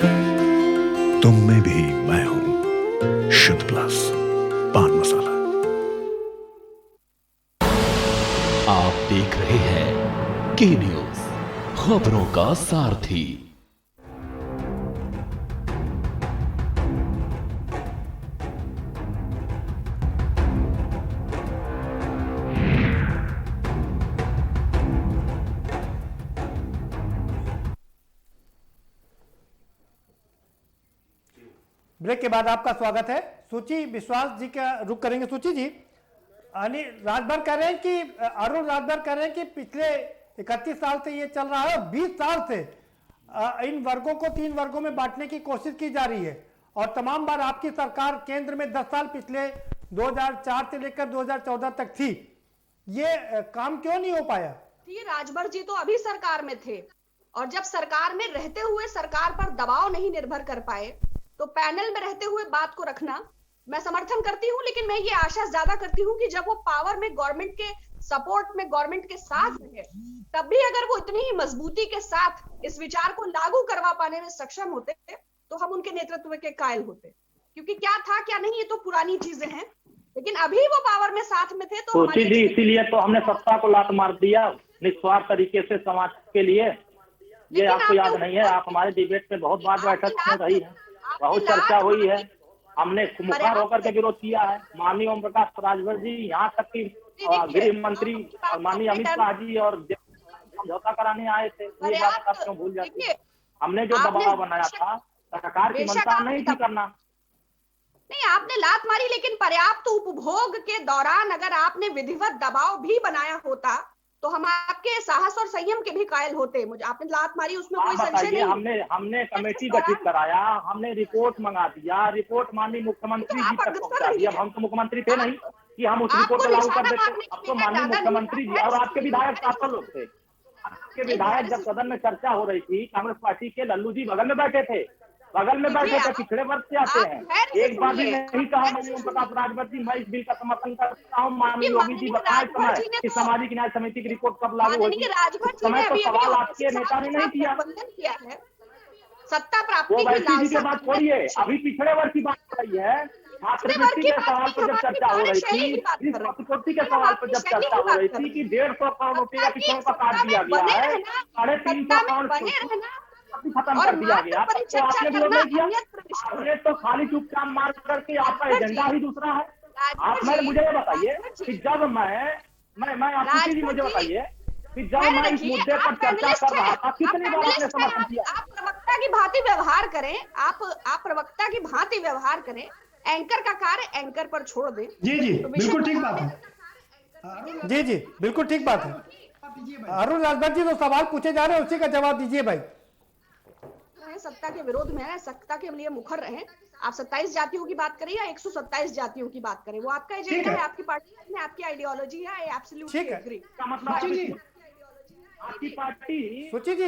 है। तुम में भी मैं हूं, शुद्ध प्लस पान मसाला। आप देख रहे हैं के न्यूज, खबरों का सारथी। ब्रेक के बाद आपका स्वागत है। सूची विश्वास जी का रुख करेंगे। सूची जी, राजभर कह रहे हैं कि अरुण राजभर कह रहे हैं कि पिछले 31 साल से ये चल रहा है और 20 साल से इन वर्गों को 3 वर्गों में बांटने की कोशिश की जा रही है और तमाम बार आपकी सरकार केंद्र में 10 साल पिछले 2004 से लेकर 2014 तक थी। ये काम क्यों नहीं हो पाया? ये राजभर जी तो अभी सरकार में थे और जब सरकार में रहते हुए सरकार पर दबाव नहीं निर्भर कर पाए तो पैनल में रहते हुए बात को रखना मैं समर्थन करती हूं, लेकिन मैं ये आशा ज्यादा करती हूं कि जब वो पावर में गवर्नमेंट के सपोर्ट में गवर्नमेंट के साथ रहे तब भी अगर वो इतनी ही मजबूती के साथ इस विचार को लागू करवा पाने में सक्षम होते तो हम उनके नेतृत्व के कायल होते, क्योंकि क्या था क्या नहीं ये तो पुरानी चीजें हैं, लेकिन अभी वो पावर में साथ में थे तो इसीलिए तो हमने सत्ता को लात मार दिया निस्वार्थ तरीके से समाज के लिए। ये आपको याद नहीं है? आप हमारे डिबेट में बहुत बार बैठक में रही है, बहुत चर्चा हुई है, हमने मुखार होकर के विरोध किया है। माननीय ओम प्रकाश राजभर जी, यहाँ तक कि गृह मंत्री और माननीय अमित शाह जी और समझौता कराने आए थे। ये बात आप क्यों भूल जाती है? हमने जो दबाव बनाया था सरकार की मंशा नहीं थी करना। नहीं, आपने लात मारी, लेकिन पर्याप्त उपभोग के दौरान अगर आपने विधिवत दबाव भी बनाया होता तो हम आपके साहस और संयम के भी कायल होते। मुझे आपने लात मारी उसमें कोई संशय नहीं। हमने कमेटी गठित कराया, हमने रिपोर्ट मंगा दिया, रिपोर्ट माननीय मुख्यमंत्री जी तक पहुंचा दिया। हम तो मुख्यमंत्री थे नहीं कि हम उस रिपोर्ट को लागू कर देते। अब तो माननीय मुख्यमंत्री जी और आपके विधायक साथ लोग थे। आपके विधायक जब सदन में चर्चा हो रही थी, कांग्रेस पार्टी के लल्लू जी बगल में बैठे थे, पिछड़े वर्ग से आते हैं। एक बार भी नहीं कहा माननीय ओम प्रकाश राजभर जी मैं इस बिल का समर्थन करता हूँ। माननीय योगी जी बताए समय कि सामाजिक न्याय समिति की रिपोर्ट कब लागू होगी, समय तो सवाल आपके नेता ने नहीं किया है। सत्ता प्राप्ति की बात छोड़िए, अभी पिछड़े वर्ग की बात हो रही है। छात्रवृत्ति के सवाल पर जब चर्चा हो रही थी, इस प्रतिपूर्ति के सवाल पर जब चर्चा हो रही थी कि 150 करोड़ रुपए का किसानों का काट दिया गया है, 350 करोड़ खत्म कर दिया गया, तो आपने विरोध नहीं किया। आपने तो खाली चुपचाप मार करके आपका एजेंडा ही दूसरा है। आप मुझे ये बताइए कि जब मैं आपकी जी मुझे बताइए कि जब मैं इस मुद्दे पर चर्चा कर रहा था कितनी बार आपने समर्थन किया? आप प्रवक्ता की भांति व्यवहार करें, आप प्रवक्ता की भांति व्यवहार करें, एंकर का कार्य एंकर पर छोड़ दें। जी बिल्कुल ठीक बात है। जी बिल्कुल ठीक बात है। अरुण राजभर जी तो सवाल पूछे जा रहे हैं, उसी का जवाब दीजिए भाई। सत्ता के विरोध में है, सत्ता के लिए मुखर रहे। आप 27 जातियों की बात करें या 127 जातियों की बात करें, वो आपका एजेंडा है, आपकी पार्टी में आपकी आइडियोलॉजी है। I absolutely agree. आपकी पार्टी सोचिए जी,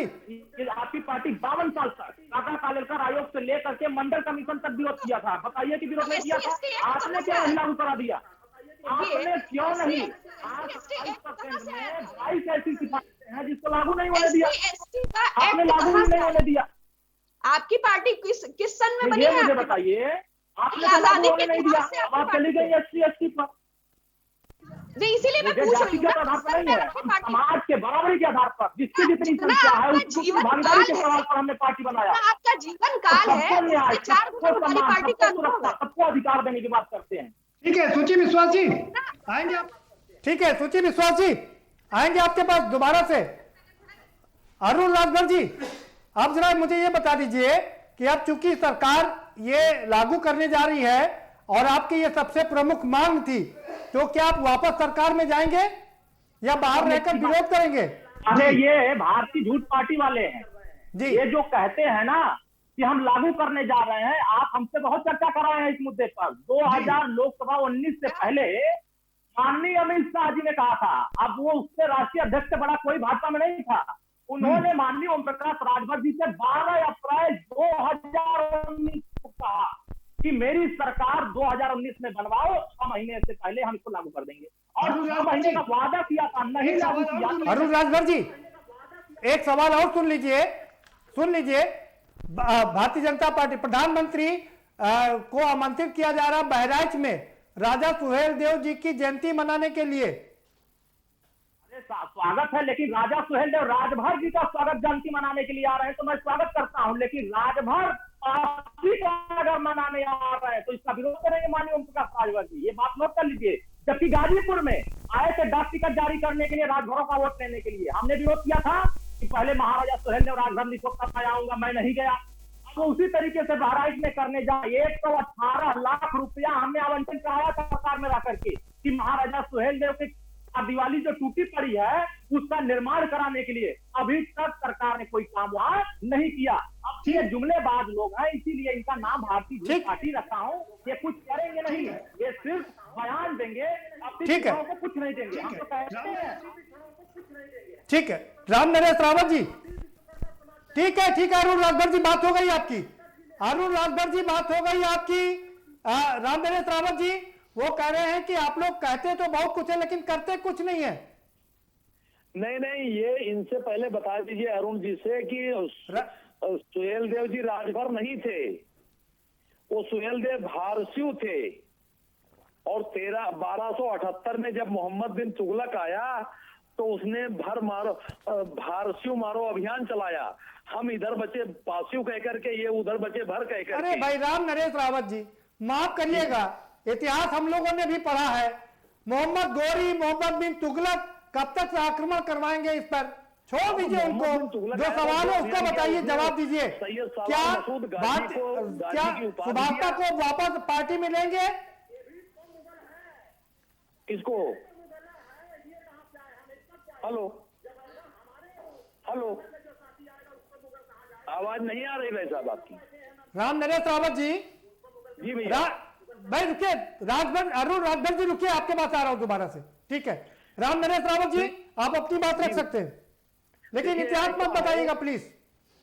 आपकी पार्टी 52 साल तक काका कालेलकर आयोग से लेकर के मंडल कमीशन तक विरोध किया था। बताइए कि विरोध नहीं किया था? आपने क्या लागू करा दिया? आपने क्यों नहीं? 22 ऐसी सिफारिशें हैं जिसको लागू नहीं होने दिया, आपने लागू नहीं होने दिया। आपकी पार्टी किस सन में बनी है? मुझे बताइए। आपने लागू होने नहीं दिया, आप चली गई SC/ST पर। इसीलिए मैं पूछ रही हूँ, आधार पर नहीं है, समाज के बराबरी के आधार पर जिसकी जितनी संख्या है उसकी भागीदारी के सवाल पर हमने पार्टी बनाया। आपका जीवन काल है, सबको अधिकार देने की बात करते हैं। ठीक है सूची विश्वास जी आएंगे आप। ठीक है सूची विश्वास जी आएंगे आपके पास दोबारा से। अरुण राजभर जी, आप जरा मुझे ये बता दीजिए कि अब चूंकि सरकार ये लागू करने जा रही है, और आपकी ये सबसे प्रमुख मांग थी, तो क्या आप वापस सरकार में जाएंगे या बाहर रहकर विरोध करेंगे? अरे ये भारतीय झूठ पार्टी वाले हैं जी। ये जो कहते हैं ना कि हम लागू करने जा रहे हैं, आप हमसे बहुत चर्चा कर रहे हैं इस मुद्दे पर। 2000 लोकसभा 19 से पहले माननीय अमित शाह जी ने कहा था, अब वो उससे राष्ट्रीय अध्यक्ष से बड़ा कोई भाजपा में नहीं था, उन्होंने माननीय ओम प्रकाश राजभर जी से 12 अप्रैल 2019 को कहा कि मेरी सरकार 2019 में बनवाओ, 6 महीने से पहले हम इसको लागू कर देंगे, और 6 महीने का वादा किया था, नहीं लागू किया। अरुण राजभर जी, एक सवाल और सुन लीजिए। भारतीय जनता पार्टी प्रधानमंत्री को आमंत्रित किया जा रहा बहराइच में राजा सुहेलदेव जी की जयंती मनाने के लिए। अरे स्वागत है, लेकिन राजा सुहेलदेव राजभर जी का स्वागत जयंती मनाने के लिए आ रहे हैं तो मैं स्वागत करता हूं, लेकिन राजभर पार्टी का अगर मनाने आ रहे हैं तो इसका विरोध करेंगे माननीय ओम प्रकाश राजभर जी, ये बात नोट कर लीजिए। जबकि गाजीपुर में आए थे डाक टिकट जारी करने के लिए, राजभरों का वोट लेने के लिए, हमने विरोध किया था कि पहले महाराजा सुहेलदेव राजभर लिखो तब मैं आऊंगा, मैं नहीं गया। तो उसी तरीके से बहराइच में करने जाए 118 लाख रुपया हमने आवंटन कराया सरकार में रह करके कि महाराजा सुहेलदेव की दिवाली जो टूटी पड़ी है उसका निर्माण कराने के लिए। अभी तक सरकार ने कोई काम वहां नहीं किया। अब ये जुमलेबाज लोग हैं, इसीलिए इनका नाम भारतीय जनता पार्टी रखा हूं। ये कुछ करेंगे नहीं, ये सिर्फ बयान देंगे, अपनी को कुछ नहीं देंगे। हम तो कहते हैं ठीक है राम नरेश रावत जी, ठीक है अरुण राजभर जी, बात हो गई आपकी। राम नरेश रावत जी वो कह रहे हैं कि आप लोग कहते तो बहुत कुछ है लेकिन करते कुछ नहीं है। नहीं, ये इनसे पहले बता दीजिए अरुण जी से कि सुहेलदेव जी राजभर नहीं थे, वो सुहेलदेव भारस्यू थे। और 1278 में जब मोहम्मद बिन तुगलक आया तो उसने भारस्यू मारो अभियान चलाया। हम इधर बचे पास्यू कह करके, ये उधर बचे भर कह करके। अरे भाई राम नरेश रावत जी, माफ करिएगा, इतिहास हम लोगों ने भी पढ़ा है। मोहम्मद गोरी, मोहम्मद बिन तुगलक कब तक आक्रमण करवाएंगे इस पर? छोड़ दीजिए उनको, जो सवाल है उसका बताइए, जवाब दीजिए। क्या सुभाषता को वापस पार्टी में लेंगे? किसको? हेलो, आवाज नहीं आ रही भाई साहब आपकी। राम नरेश रावत जी भैया भाई रुकिए, अरुण राजभर जी रुकिए, आपके पास आ रहा हूं दोबारा से। ठीक है राम नरेश रावत जी, आप अपनी बात रख सकते हैं लेकिन इतिहास मत बताइएगा प्लीज।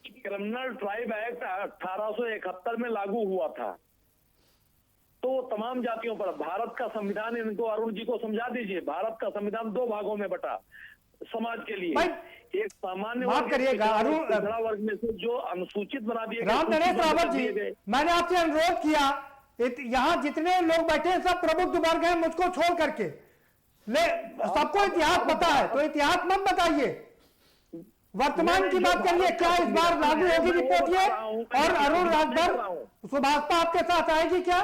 क्रिमिनल ट्राइब एक्ट 1871 में लागू हुआ था, तो तमाम जातियों पर भारत का संविधान, इनको अरुण जी को समझा दीजिए, भारत का संविधान 2 भागों में बटा समाज के लिए। एक सामान्य माफ करिएगा अरुण वर्ग में से जो अनुसूचित बना दिए। राम नरेश रावत जी, मैंने आपसे अनुरोध किया, यहाँ जितने लोग बैठे हैं सब प्रबुद्ध वर्ग हैं, मुझको छोड़ करके सबको इतिहास पता है, तो इतिहास मत बताइए, वर्तमान की बात करिए। क्या इस बार लागू होगी रिपोर्ट ये? और अरुण राजभर सुभाषपा आपके साथ आएगी क्या?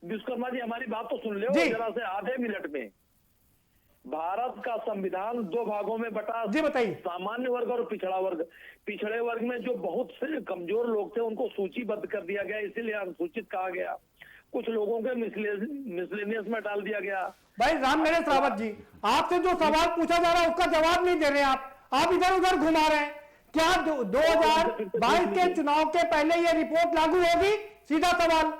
विश्वकर्मा जी हमारी बात तो सुन लो जरा से, आधे मिनट में। भारत का संविधान 2 भागों में बटा। जी बताइए। सामान्य वर्ग और पिछड़ा वर्ग। पिछड़े वर्ग में जो बहुत से कमजोर लोग थे उनको सूचीबद्ध कर दिया गया, इसीलिए अनुसूचित कहा गया। कुछ लोगों के मिसलेनियस में डाल दिया गया। भाई राम नरेश रावत जी, आपसे जो सवाल पूछा जा रहा है उसका जवाब नहीं दे रहे आप इधर उधर घुमा रहे हैं। क्या 2022 के चुनाव के पहले ये रिपोर्ट लागू होगी? सीधा सवाल।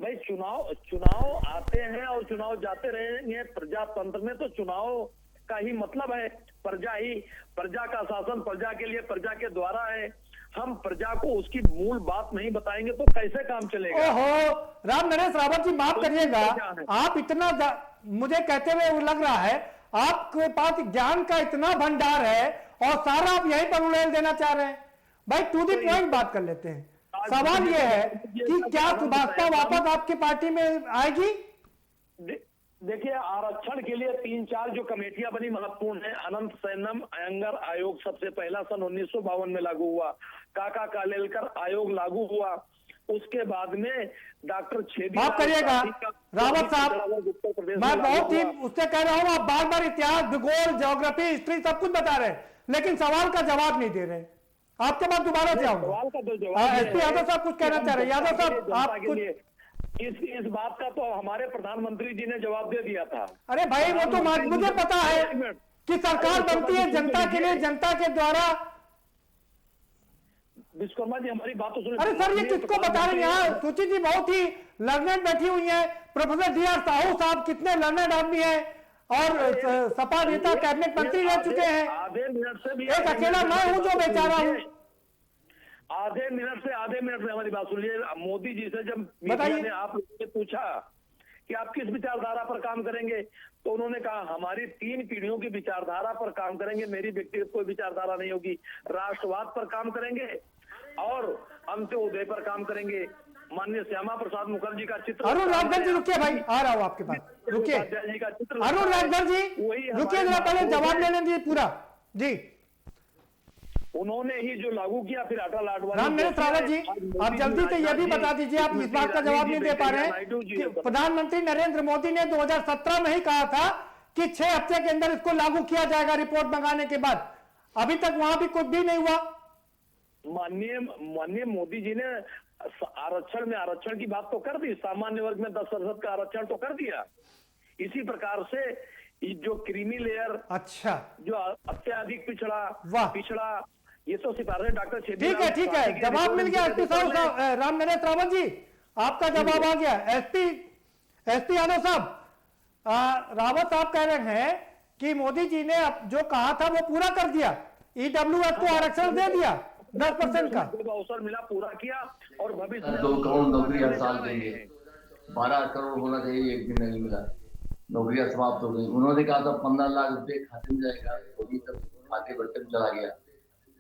भाई चुनाव आते हैं और चुनाव जाते रहेंगे। प्रजातंत्र में तो चुनाव का ही मतलब है प्रजा का शासन प्रजा के लिए, प्रजा के द्वारा है। हम प्रजा को उसकी मूल बात नहीं बताएंगे तो कैसे काम चलेगा? ओहो राम नरेश रावत जी, माफ करिएगा, आप इतना मुझे कहते हुए लग रहा है आपके पास ज्ञान का इतना भंडार है और सारा आप यहीं पर उड़ेल देना चाह रहे हैं। भाई टू द पॉइंट बात कर लेते हैं। सवाल यह है कि क्या सुभाषपा वापस आपकी पार्टी में आएगी? देखिए, आरक्षण के लिए 3-4 जो कमेटियां बनी महत्वपूर्ण है। अनंत सैनम अयंगर आयोग सबसे पहला सन 1952 में लागू हुआ। काका कालेलकर आयोग लागू हुआ। उसके बाद में डॉक्टर छेदी। माफ करिएगा रावत साहब, मैं बहुत ही उससे कह रहा हूं, आप बार बार इतिहास, भूगोल, ज्योग्राफी, हिस्ट्री सब कुछ बता रहे हैं लेकिन सवाल का जवाब नहीं दे रहे। आपके पास दोबारा से आऊंगा। एसपी यादव साहब कुछ कहना चाह रहे हैं। यादव साहब आप कुछ इस बात का तो हमारे प्रधानमंत्री जी ने जवाब दे दिया था। अरे भाई वो तो मुझे पता है कि सरकार बनती है जनता के लिए, जनता के द्वारा। विश्वकर्मा जी हमारी बात तो सुनिए। अरे सर, ये किसको बता रहे हैं? यहाँ सूची जी बहुत ही लर्नेड बैठी हुई है। Professor D.R. साहू साहब कितने लर्नेड आदमी है और सपा नेता, कैबिनेट मंत्री रह चुके हैं। आधे मिनट से भी एक अकेला मैं हूं जो बेचारा हूं। आधे मिनट में हमारी बात सुनिए। मोदी जी से जब बताइए। मीडिया ने आप लोगों से पूछा कि आप किस विचारधारा पर काम करेंगे, तो उन्होंने कहा हमारी 3 पीढ़ियों की विचारधारा पर काम करेंगे, मेरी व्यक्तिगत कोई विचारधारा नहीं होगी। राष्ट्रवाद पर काम करेंगे और अंत्योदय पर काम करेंगे। माननीय श्यामा प्रसाद मुखर्जी का चित्र। अरुण राजभर जी रुकिए भाई, आ रहा हूं आपके पास, रुकिए। जी का चित्र अरुण राजभर जी रुकिए जरा, पहले जवाब लेने दीजिए पूरा जी। उन्होंने ही जो लागू किया, फिर अटल आडवाणी। रामनरेश रावत जी, आप जल्दी से यह भी बता दीजिए, आप इस बात का जवाब नहीं दे पा रहे हैं कि प्रधानमंत्री नरेंद्र मोदी ने 2017 में ही कहा था कि 6 हफ्ते के अंदर इसको लागू किया जाएगा रिपोर्ट मंगाने के बाद। अभी तक वहां भी कुछ भी नहीं हुआ। माननीय मोदी जी ने आरक्षण की बात तो कर दी, सामान्य वर्ग में 10% का आरक्षण तो कर दिया। इसी प्रकार से जो क्रीमी लेयर, अच्छा, जो अत्याधिक वाह, पिछड़ा, ये तो सिफारिश डॉक्टर ठीक है, जवाब मिल गया। एसपी साहब, रामनरेश रावत जी आपका जवाब आ गया। एसपी यादव साहब, रावत साहब कह रहे हैं कि मोदी जी ने जो कहा था वो पूरा कर दिया, ईडब्ल्यूएस को आरक्षण दे दिया 10% का। अवसर मिला, पूरा किया और भविष्य में 2 करोड़ नौकरी हर साल देंगे। 12 करोड़ होना चाहिए, एक दिन नहीं मिला, नौकरियां समाप्त हो गई। उन्होंने कहा था 15 लाख रुपए खाते में जाएगा, वही सब खाते बट्टे में चला गया।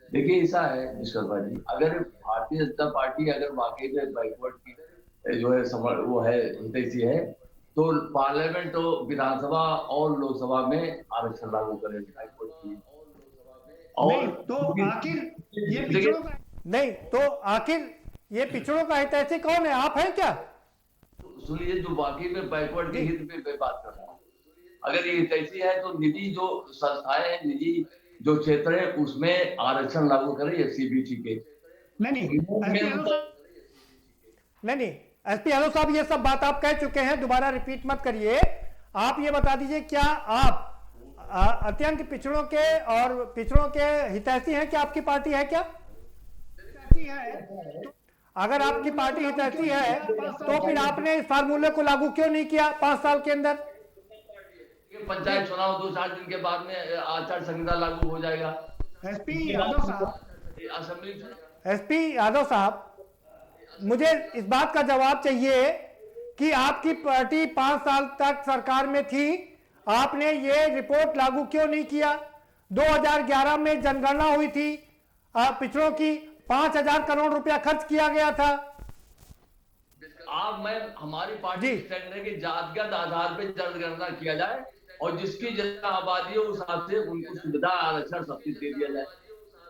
देखिए ऐसा है विश्वकर्मा जी, अगर भारतीय जनता पार्टी अगर वाकई में बैकवर्ड की जो है वो है हितैषी है, तो पार्लियामेंट तो विधानसभा और लोकसभा में आरक्षण लागू करेंगे हाईकोर्ट की। नहीं तो आखिर ये पिछड़ों का, नहीं तो आखिर ये पिछड़ों का हितैषी कौन है? आप हैं क्या? सुनिए, जो वाकई में बैकवर्ड के हित पे बात कर रहा हूँ। अगर ये हितैषी है तो निजी जो संस्थाएं हैं, निजी जो क्षेत्र है, उसमें आरक्षण लागू करें सीबीटी के। नहीं, एसपी यादव साहब, ये सब बात आप कह चुके हैं, दोबारा रिपीट मत करिए। आप ये बता दीजिए, क्या आप अत्यंत पिछड़ों के और पिछड़ों के हितैषी हैं? क्या आपकी पार्टी है क्या? अगर आपकी पार्टी हितैषी है तो फिर आपने इस फार्मूले को लागू क्यों नहीं किया 5 साल के अंदर? पंचायत चुनाव 2-4 दिन के बाद में आचार संहिता लागू हो जाएगा। एसपी यादव साहब, मुझे इस बात का जवाब चाहिए कि आपकी पार्टी 5 साल तक सरकार में थी, आपने ये रिपोर्ट लागू क्यों नहीं किया? 2011 में जनगणना हुई थी पिछड़ों की, 5,000 करोड़ रुपया खर्च किया गया था। हमारी पार्टी स्टैंड है कि जातिगत आधार पर जनगणना किया जाए और जिसकी जितना आबादी है उस हिसाब से उनको सुविधा, आरक्षण सब कुछ दे दिया जाए।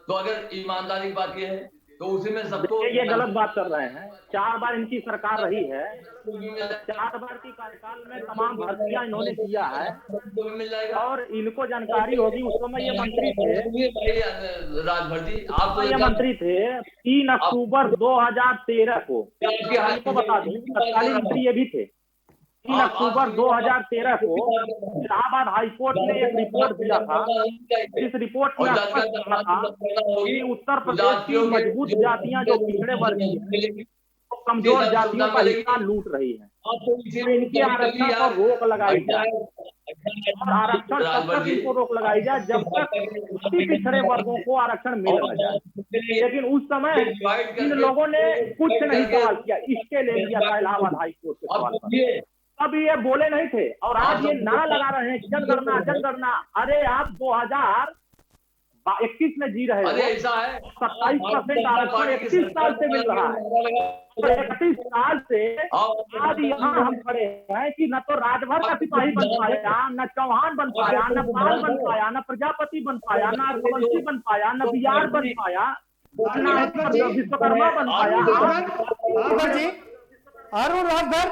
तो अगर ईमानदारी की बात यह है तो उसी में सबको, ये गलत बात कर रहे हैं। 4 बार इनकी सरकार रही है, 4 बार की कार्यकाल में तमाम भर्तियां इन्होंने किया है और इनको जानकारी होगी। उस समय ये मंत्री थे, राजभर जी, आप ये मंत्री थे 3 अक्टूबर 2013 को, आपको बता दूं तत्कालीन मंत्री ये भी थे। 3 अक्टूबर 2013 को इलाहाबाद हाईकोर्ट ने एक रिपोर्ट दिया था। इस रिपोर्ट में स्पष्ट कहा था कि उत्तर प्रदेश की मजबूत जातियां जो पिछड़े वर्ग की तो कमजोर जातियों का हिस्सा लूट रही है, तो इनके आरक्षण पर रोक लगाई जाए और आरक्षण तब तक इनको रोक लगाई जाए जब तक उसी पिछड़े वर्गों को आरक्षण मिल न जाए। लेकिन उस समय इन लोगों ने कुछ नहीं सवाल किया, इसके ले लिया था इलाहाबाद हाईकोर्ट के सवाल पर। अब ये बोले नहीं थे और आज ये नारा लगा रहे हैं जनगणना जनगणना। अरे आप 2021 में जी रहे हो, 27% आरक्षण 31 साल से मिल रहा है। 31 साल से आज यहाँ हम खड़े हैं कि न तो राजभर का सिपाही बन पाया, न चौहान बन पाया, न पाल बन पाया, न प्रजापति बन पाया, न रघुवंशी बन पाया, न बिहार बन पाया, न विश्वकर्मा बन पाया। अरुण राजभर,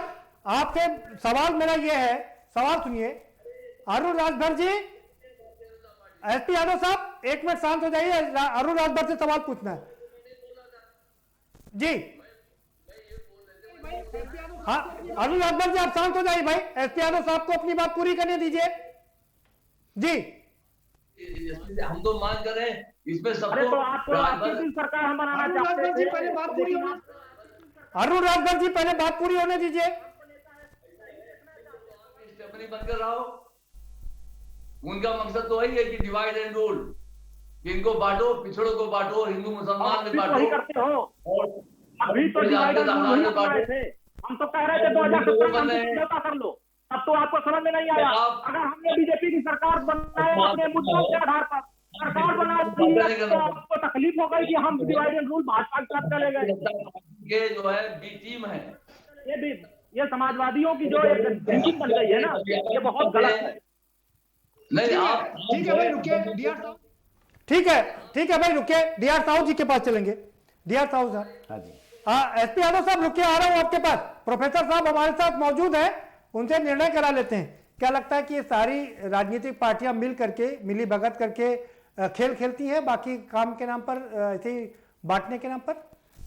आपसे सवाल मेरा ये है, सवाल सुनिए। अरुण राजभर जी, एसपी यादव साहब 1 मिनट शांत हो जाइए, अरुण राजभर से सवाल पूछना है जी। हाँ अरुण राजभर जी, आप शांत हो जाइए भाई। एसपी यादव साहब को अपनी बात पूरी करने दीजिए जी। हम तो मांग कर रहे हैं इसमें अरे सबको तो आपको आपकी सरकार हम बनाना चाहते थे। पहले बात पूरी होने, अरुण राजभर जी पहले बात पूरी होने दीजिए। स्टेफनी बनकर रहो, उनका मकसद तो वही है कि डिवाइड एंड रूल, इनको बांटो, पिछड़ों को बांटो, हिंदू मुसलमान में बांटो। वही करते हो और अभी तो डिवाइड एंड रूल नहीं बना रहे थे। हम तो कह रहे थे 2017 में समझौता कर लो, अब तो आपको समझ में नहीं आया। अगर हमने बीजेपी की सरकार बनाए अपने मुद्दों के आधार पर सरकार बना दी तो आपको तकलीफ हो गई कि हम डिवाइड एंड रूल भाजपा के साथ चले गए। ये जो है बी टीम है, ये समाजवादियों की जो एक थिंकिंग बन गई है ना, ये बहुत गलत है। नहीं आप ठीक है भाई रुकिए, डीआर साहब ठीक है भाई रुकिए, डीआर साहू जी के पास चलेंगे। डीआर साहू साहब। हाँ जी, एसपी यादव साहब रुकिए, आ रहा हूं आपके पास। प्रोफेसर साहब हमारे साथ मौजूद है, उनसे निर्णय करा लेते हैं। क्या लगता है कि ये सारी राजनीतिक पार्टियां मिल करके, मिली भगत करके खेल खेलती हैं बाकी काम के नाम पर, ऐसे ही बांटने के नाम पर?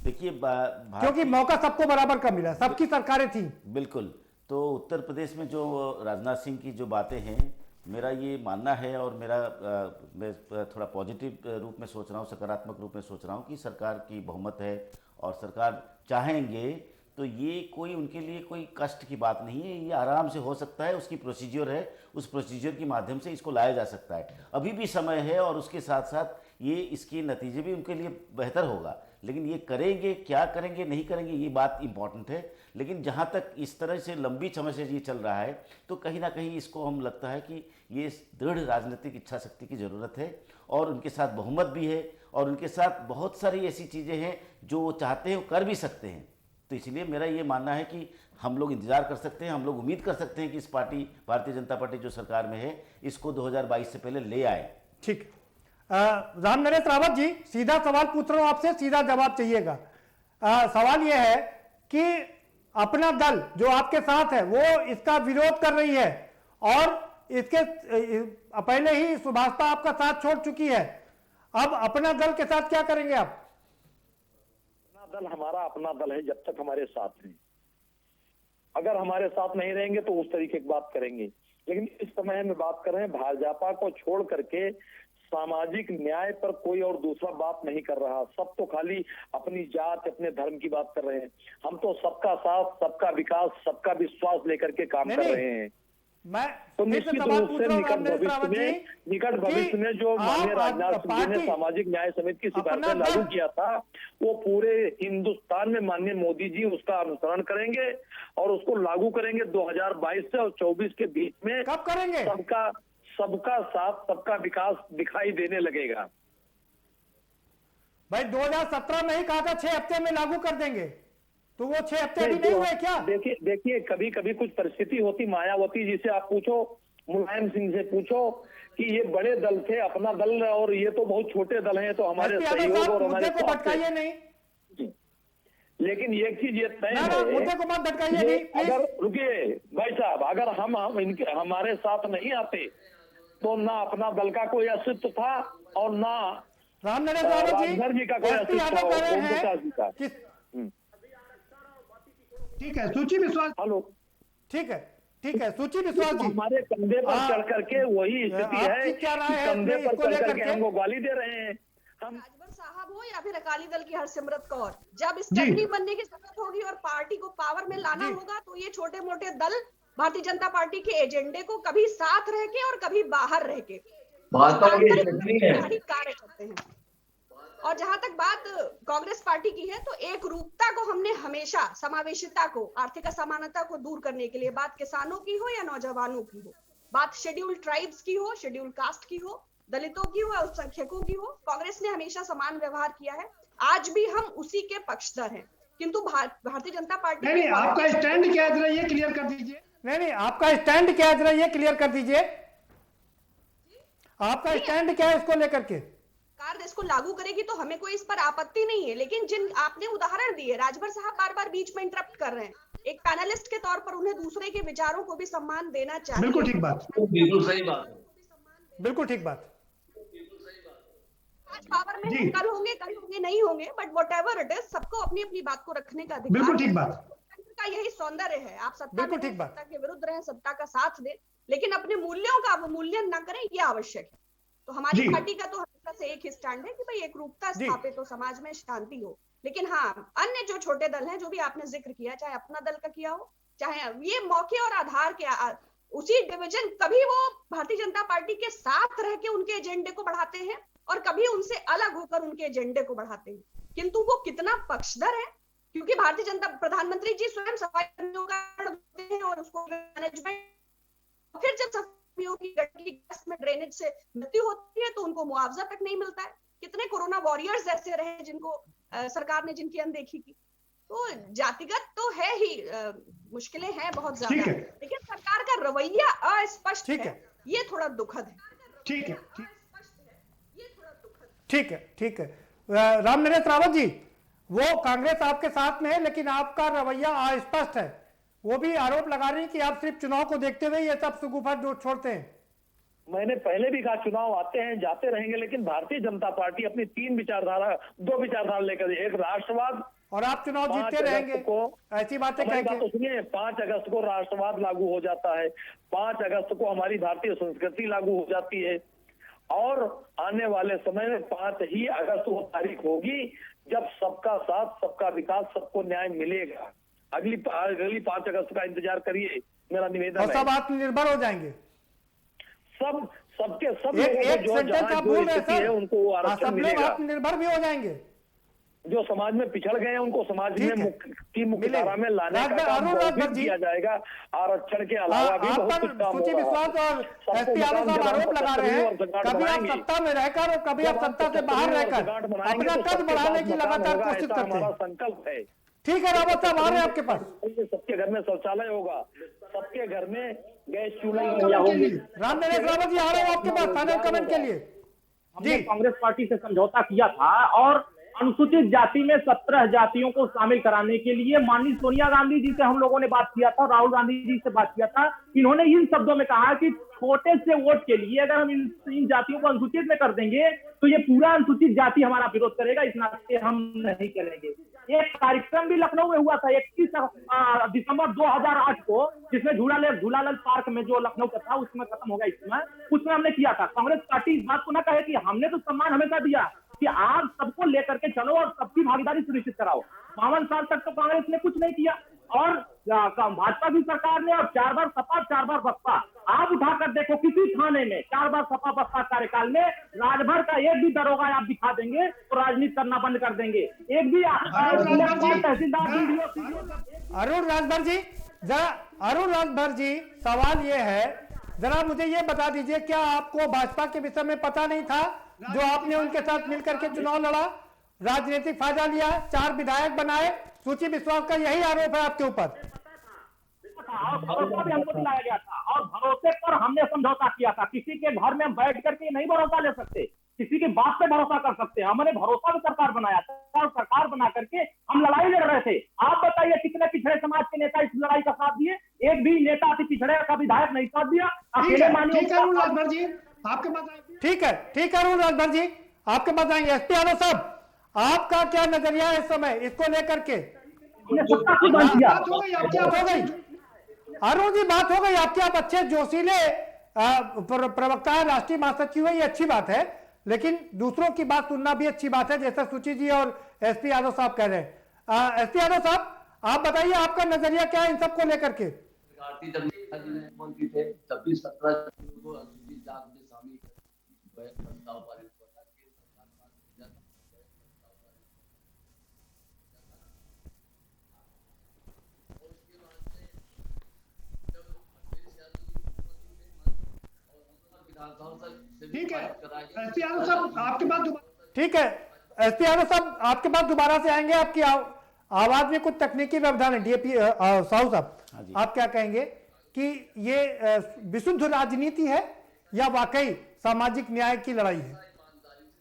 देखिए क्योंकि मौका सबको बराबर का मिला, सबकी सरकारें थी। बिल्कुल। तो उत्तर प्रदेश में जो राजनाथ सिंह की जो बातें हैं, मेरा ये मानना है और मैं थोड़ा पॉजिटिव रूप में सोच रहा हूँ, सकारात्मक रूप में सोच रहा हूँ कि सरकार की बहुमत है और सरकार चाहेंगे तो ये कोई उनके लिए कोई कष्ट की बात नहीं है, ये आराम से हो सकता है। उसकी प्रोसीजर है, उस प्रोसीजर के माध्यम से इसको लाया जा सकता है। अभी भी समय है और उसके साथ साथ ये इसके नतीजे भी उनके लिए बेहतर होगा। लेकिन ये करेंगे, क्या करेंगे, नहीं करेंगे, ये बात इम्पॉर्टेंट है। लेकिन जहाँ तक इस तरह से लंबी समय से ये चल रहा है तो कहीं ना कहीं इसको हम लगता है कि ये दृढ़ राजनीतिक इच्छा शक्ति की ज़रूरत है और उनके साथ बहुमत भी है और उनके साथ बहुत सारी ऐसी चीज़ें हैं जो वो चाहते हैं वो कर भी सकते हैं। तो इसलिए मेरा ये मानना है कि हम लोग इंतजार कर सकते हैं, हम लोग उम्मीद कर सकते हैं कि इस पार्टी, भारतीय जनता पार्टी जो सरकार में है, इसको 2022 से पहले ले आए। ठीक। राम नरेश रावत जी, सीधा सवाल पूछ रहा हूं आपसे, सीधा जवाब चाहिएगा। सवाल यह है कि अपना दल जो आपके साथ है वो इसका विरोध कर रही है और इसके पहले ही सुभाषपा आपका साथ छोड़ चुकी है। अब अपना दल के साथ क्या करेंगे आप? अपना दल हमारा अपना दल है जब तक हमारे साथ है। अगर हमारे साथ नहीं रहेंगे तो उस तरीके की बात करेंगे। लेकिन इस समय में बात कर रहे हैं भाजपा को छोड़ करके सामाजिक न्याय पर कोई और दूसरा बात नहीं कर रहा। सब तो खाली अपनी जात, अपने धर्म की बात कर रहे हैं। हम तो सबका साथ, सबका विकास, सबका विश्वास लेकर के काम कर रहे हैं। मैं तो निश्चित रूप से निकट भविष्य में जो माननीय राजनाथ सिंह जी ने सामाजिक न्याय समिति की सिफारिशें लागू किया था, वो पूरे हिंदुस्तान में माननीय मोदी जी उसका अनुसरण करेंगे और उसको लागू करेंगे 2022 से और 24 के बीच में। कब करेंगे? सबका साथ, सबका विकास दिखाई देने लगेगा। भाई 2017 में ही कहा था 6 हफ्ते में लागू कर देंगे, तो वो 6 हफ्ते अभी नहीं हुए क्या? देखिए कभी कभी कुछ परिस्थिति होती। मायावती जी से आप पूछो, मुलायम सिंह से पूछो कि ये बड़े दल थे, अपना दल, और ये तो बहुत छोटे दल हैं, तो हमारे सहयोग और हमारे को भटकाइए नहीं। लेकिन एक चीज ये तय है, मुद्दे को मत भटकाइए नहीं। अगर रुकिए भाई साहब, अगर हम इनके हमारे साथ नहीं आते तो ना अपना दल का कोई अस्तित्व था और ना राम नरेश रावत जी का कोई अस्तित्व था। ठीक है, सूची विश्वास, हेलो, ठीक है सूची विश्वास जी, हमारे कंधे पर चढ़ करके वही स्थिति है कि कंधे पर चढ़ करके हमको गाली दे रहे हैं। हम राजभर साहब हो या फिर अकाली दल की हरसिमरत कौर, जब स्टेपनी बनने की जरूरत होगी और पार्टी को पावर में लाना होगा तो ये छोटे मोटे दल भारतीय जनता पार्टी के एजेंडे को कभी साथ रह के और कभी बाहर रह के कार्य करते हैं। और जहां तक बात कांग्रेस पार्टी की है तो एक रूपता को हमने हमेशा, समावेशिता को, आर्थिक असमानता को दूर करने के लिए, बात किसानों की हो या नौजवानों की हो, बात शेड्यूल्ड ट्राइब्स की हो, शेड्यूल्ड कास्ट की हो, दलितों की हो, अल्पसंख्यकों की हो, कांग्रेस ने हमेशा समान व्यवहार किया है। आज भी हम उसी के पक्षधर हैं। किंतु भारतीय जनता पार्टी नहीं, आपका स्टैंड क्या है ये क्लियर कर दीजिए। नहीं, आपका स्टैंड क्या है ये क्लियर कर दीजिए। आपका स्टैंड क्या है इसको लेकर के? सरकार इसको लागू करेगी तो हमें कोई इस पर आपत्ति नहीं है, लेकिन जिन आपने उदाहरण दिए, राजभर साहब बार बार बीच में इंटरप्ट कर रहे हैं। एक पैनलिस्ट के तौर पर उन्हें दूसरे के विचारों को भी सम्मान देना चाहिए। बिल्कुल ठीक बात, बिल्कुल सही बात, बिल्कुल ठीक बात। आज पावर में कल होंगे नहीं होंगे, बट व्हाटएवर इट इज, सबको अपनी अपनी बात को रखने का अधिकार। बिल्कुल ठीक बात का यही सौंदर्य है। आप सत्ता बिल्कुल में ठीक रहें, बात। सत्ता के विरुद्ध रहें, सत्ता का साथ दें, लेकिन अपने मूल्यों का अवमूल्यन न करें, ये आवश्यक है। तो हमारी जी। पार्टी का तो हमेशा से एक ही स्टैंड है कि भाई एकरूपता जी। स्थापित हो, समाज में शांति हो। लेकिन हाँ, अन्य जो छोटे दल हैं, जो भी आपने जिक्र किया, चाहे अपना दल का किया हो, चाहे ये मौके और आधार के उसी डिवीजन, कभी वो भारतीय जनता पार्टी के साथ रह के उनके एजेंडे को बढ़ाते हैं और कभी उनसे अलग होकर उनके एजेंडे को बढ़ाते हैं। किंतु वो कितना पक्षधर है, क्योंकि भारतीय जनता प्रधानमंत्री जी स्वयं सफाई कर्मियों का करते हैं और उसको मैनेजमेंट, फिर जब सफाइयों की गैस में ड्रेनेज से मृत्यु होती है तो उनको मुआवजा तक नहीं मिलता है। कितने कोरोना वॉरियर्स ऐसे रहे जिनको सरकार ने जिनकी अनदेखी की। तो जातिगत तो है ही, मुश्किलें हैं बहुत ज्यादा, लेकिन सरकार का रवैया अस्पष्ट है, ये थोड़ा दुखद है। ठीक है, ठीक है, ठीक है। राम नरेश रावत जी, वो कांग्रेस आपके साथ में है, लेकिन आपका रवैया अस्पष्ट है। वो भी आरोप लगा रही है कि आप सिर्फ चुनाव को देखते हुए ये सब सुगुफा जो छोड़ते हैं। मैंने पहले भी कहा चुनाव आते हैं जाते रहेंगे, लेकिन भारतीय जनता पार्टी अपनी दो विचारधारा लेकर, एक राष्ट्रवाद, और आप चुनाव जीतते रहेंगे, ऐसी बातें कह के। तो सुनिए, 5 अगस्त को राष्ट्रवाद लागू हो जाता है, 5 अगस्त को हमारी भारतीय संस्कृति लागू हो जाती है, और आने वाले समय में 5 ही अगस्त वो तारीख होगी जब सबका साथ, सबका विकास, सबको न्याय मिलेगा। अगली 5 अगस्त का इंतजार करिए, मेरा निवेदन है। और सब आत्मनिर्भर हो जाएंगे, सबके सब एक सेंटेंस आप बोल रहे हैं उनको आरक्षण मिलेगा। आत्मनिर्भर भी हो जाएंगे, जो समाज में पिछड़ गए हैं उनको समाज में मुख्यधारा में लाने का काम किया जाएगा। आरक्षण के अलावा भी बहुत कुछ काम सूची विश्वास और एसपी यादव साहब आरोप लगा रहे हैं, कभी आप सत्ता में रहकर और कभी आप सत्ता से बाहर रहकर अपना कद बढ़ाने की लगातार कोशिश करते हैं। संकल्प है। ठीक है रावत साहब, आ रहे हैं आपके पास। सबके घर में शौचालय होगा, सबके घर में गैस चूल्हा। राम नरेश रावत जी, आ रहे हैं आपके पास फाइनल कमेंट के लिए। हमने कांग्रेस पार्टी से समझौता किया था और अनुसूचित जाति में 17 जातियों को शामिल कराने के लिए माननीय सोनिया गांधी जी से हम लोगों ने बात किया था, राहुल गांधी जी से बात किया था। इन्होंने इन शब्दों में कहा कि छोटे से वोट के लिए अगर हम इन जातियों को अनुसूचित में कर देंगे तो ये पूरा अनुसूचित जाति हमारा विरोध करेगा, इस नाते हम नहीं करेंगे। एक कार्यक्रम भी लखनऊ में हुआ था 31 दिसंबर 2008 को, जिसमें झूलालाल पार्क में जो लखनऊ का था, उसमें खत्म हो गया इस समय, उसमें हमने किया था। कांग्रेस पार्टी इस बात को ना कहे कि हमने तो सम्मान हमेशा दिया कि आप सबको लेकर के चलो और सबकी भागीदारी सुनिश्चित कराओ। 52 साल तक तो कांग्रेस ने कुछ नहीं किया, और भाजपा की सरकार ने, और 4 बार सपा 4 बार बसपा। आप उठाकर देखो किसी थाने में 4 बार सपा बसपा कार्यकाल में राजभर का एक भी दरोगा आप दिखा देंगे तो राजनीति करना बंद कर देंगे। एक भी तहसीलदार। अरुण राजभर जी, जरा अरुण राजभर जी, सवाल ये है, जरा मुझे ये बता दीजिए, क्या आपको भाजपा के विषय में पता नहीं था जो आपने उनके साथ मिलकर के चुनाव लड़ा, राजनीतिक फायदा लिया, 4 विधायक बनाए? सूची विश्वास का यही आरोप है आपके ऊपर। भरोसा भी हमको दिलाया गया था और भरोसे पर हमने समझौता किया था। किसी के घर में बैठ करके नहीं भरोसा ले सकते, किसी की बात पे भरोसा कर सकते हैं। हमने भरोसा भी सरकार बनाया था और सरकार बना करके हम लड़ाई लड़ रहे थे। आप बताइए कितने पिछड़े समाज के नेता इस लड़ाई का साथ दिए? एक भी नेता अति पिछड़े का विधायक नहीं साथ दिया। अरुण राजभर जी आपके पास, ठीक है, ठीक है अरुण राजभर जी आपके पास आएंगे। एसपी यादव साहब, आपका क्या नजरिया है इस समय इसको लेकर के? अरुण जी, बात हो गई आपकी, आप अच्छे जोशीले प्रवक्ता है, राष्ट्रीय महासचिव है, ये अच्छी बात है, लेकिन दूसरों की बात सुनना भी अच्छी बात है, जैसा सुची जी और एसपी यादव साहब कह रहे हैं। एसपी यादव साहब, आप बताइए आपका नजरिया क्या है इन सबको लेकर के? मंत्री थे तब भी 17 को अनुसूचित जाति में शामिल प्रस्ताव पारित हुआ था। ठीक है एसपी यादव साहब, आपके पास ठीक है एसपी यादव साहब, आपके पास दोबारा से आएंगे। आपकी आवाज में कुछ तकनीकी व्यवधान है। डीएपी साहू साहब, आप क्या कहेंगे कि ये विशुद्ध राजनीति है या वाकई सामाजिक न्याय की लड़ाई है?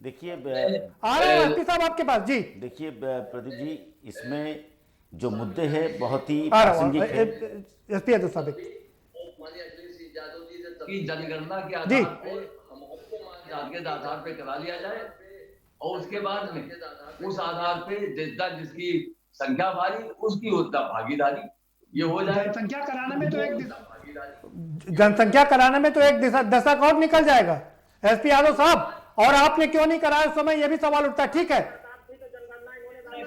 देखिए एसपी साहब आपके पास जी। देखिए प्रदीप जी, इसमें जो मुद्दे हैं बहुत ही प्रासंगिक है। एसपी यादव साहब, जनगणना के आधार पे जात के आधार पे करा लिया जाए और उसके बाद में उस आधार पे जिसकी संख्या भारी उसकी उतना भागीदारी, ये हो जाए। जनसंख्या कराने में तो एक दशक और निकल जाएगा एसपी यादव साहब, और आपने क्यों नहीं कराया उस समय, यह भी सवाल उठता है। ठीक है,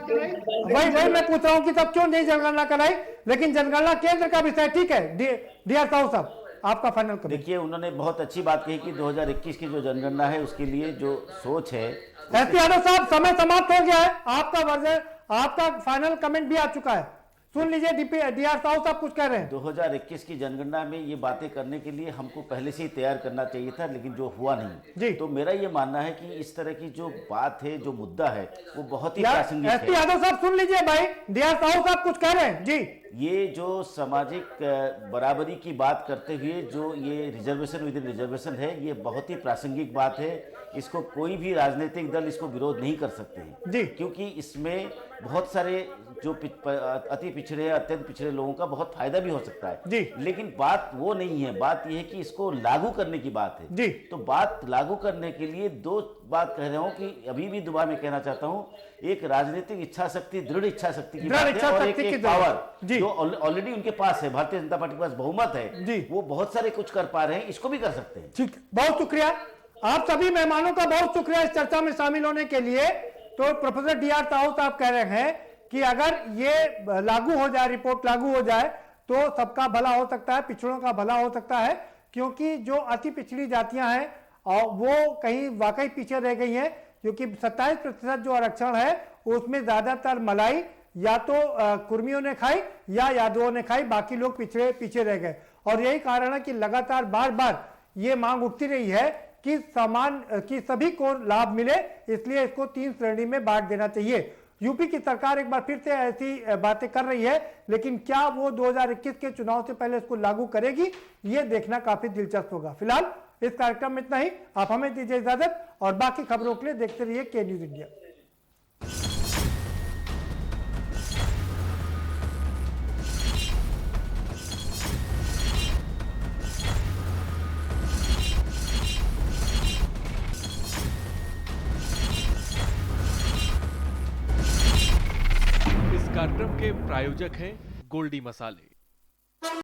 वही मैं पूछ रहा हूं कि तब क्यों नहीं जनगणना कराई, लेकिन जनगणना केंद्र का विषय। ठीक है, डीआर साहब आपका फाइनल कमेंट। देखिए, उन्होंने बहुत अच्छी बात कही कि 2021 की जो जनगणना है उसके लिए जो सोच है। एसपी यादव साहब, समय समाप्त हो गया है, आपका वर्जन, आपका फाइनल कमेंट भी आ चुका है, सुन लीजिए। डीआर साहब कुछ कह रहे हैं। 2021 की जनगणना में ये बातें करने के लिए हमको पहले से ही तैयार करना चाहिए था, लेकिन जो हुआ नहीं जी। तो मेरा ये मानना है कि इस तरह की जो बात है, जो मुद्दा है, वो बहुत ही प्रासंगिक है। एसपी यादव साहब सुन लीजिए भाई, डीआर साहब कुछ कह रहे हैं जी। ये जो सामाजिक बराबरी की बात करते हुए जो ये रिजर्वेशन विद रिजर्वेशन है, ये बहुत ही प्रासंगिक बात है। इसको कोई भी राजनीतिक दल इसको विरोध नहीं कर सकते हैं जी, क्योंकि इसमें बहुत सारे जो अति पिछड़े, अत्यंत पिछड़े लोगों का बहुत फायदा भी हो सकता है जी। लेकिन बात वो नहीं है, बात यह है कि इसको लागू करने की बात है जी। तो बात लागू करने के लिए दो बात कह रहा हूं कि अभी भी दोबारा मैं कहना चाहता हूं, एक राजनीतिक इच्छा शक्ति, दृढ़ इच्छा शक्ति की बात है, और एक पावर जो ऑलरेडी उनके पास है, भारतीय जनता पार्टी के पास बहुमत है जी। वो बहुत सारे कुछ कर पा रहे हैं, इसको भी कर सकते हैं। ठीक, बहुत शुक्रिया आप सभी मेहमानों का, बहुत शुक्रिया इस चर्चा में शामिल होने के लिए। तो प्रोफेसर डीआर साहब कह रहे हैं कि अगर ये लागू हो जाए, रिपोर्ट लागू हो जाए तो सबका भला हो सकता है, पिछड़ों का भला हो सकता है, क्योंकि जो अति पिछड़ी जातियां हैं और वो कहीं वाकई पीछे रह गई हैं, क्योंकि 27% जो आरक्षण है उसमें ज्यादातर मलाई या तो कुर्मियों ने खाई या यादवों ने खाई, बाकी लोग पीछे रह गए। और यही कारण है कि लगातार बार बार ये मांग उठती रही है कि सभी को लाभ मिले, इसलिए इसको 3 श्रेणी में बांट देना चाहिए। यूपी की सरकार एक बार फिर से ऐसी बातें कर रही है, लेकिन क्या वो 2021 के चुनाव से पहले इसको लागू करेगी, ये देखना काफी दिलचस्प होगा। फिलहाल इस कार्यक्रम में इतना ही, आप हमें दीजिए इजाजत और बाकी खबरों के लिए देखते रहिए के न्यूज इंडिया। इस कार्यक्रम के प्रायोजक हैं गोल्डी मसाले।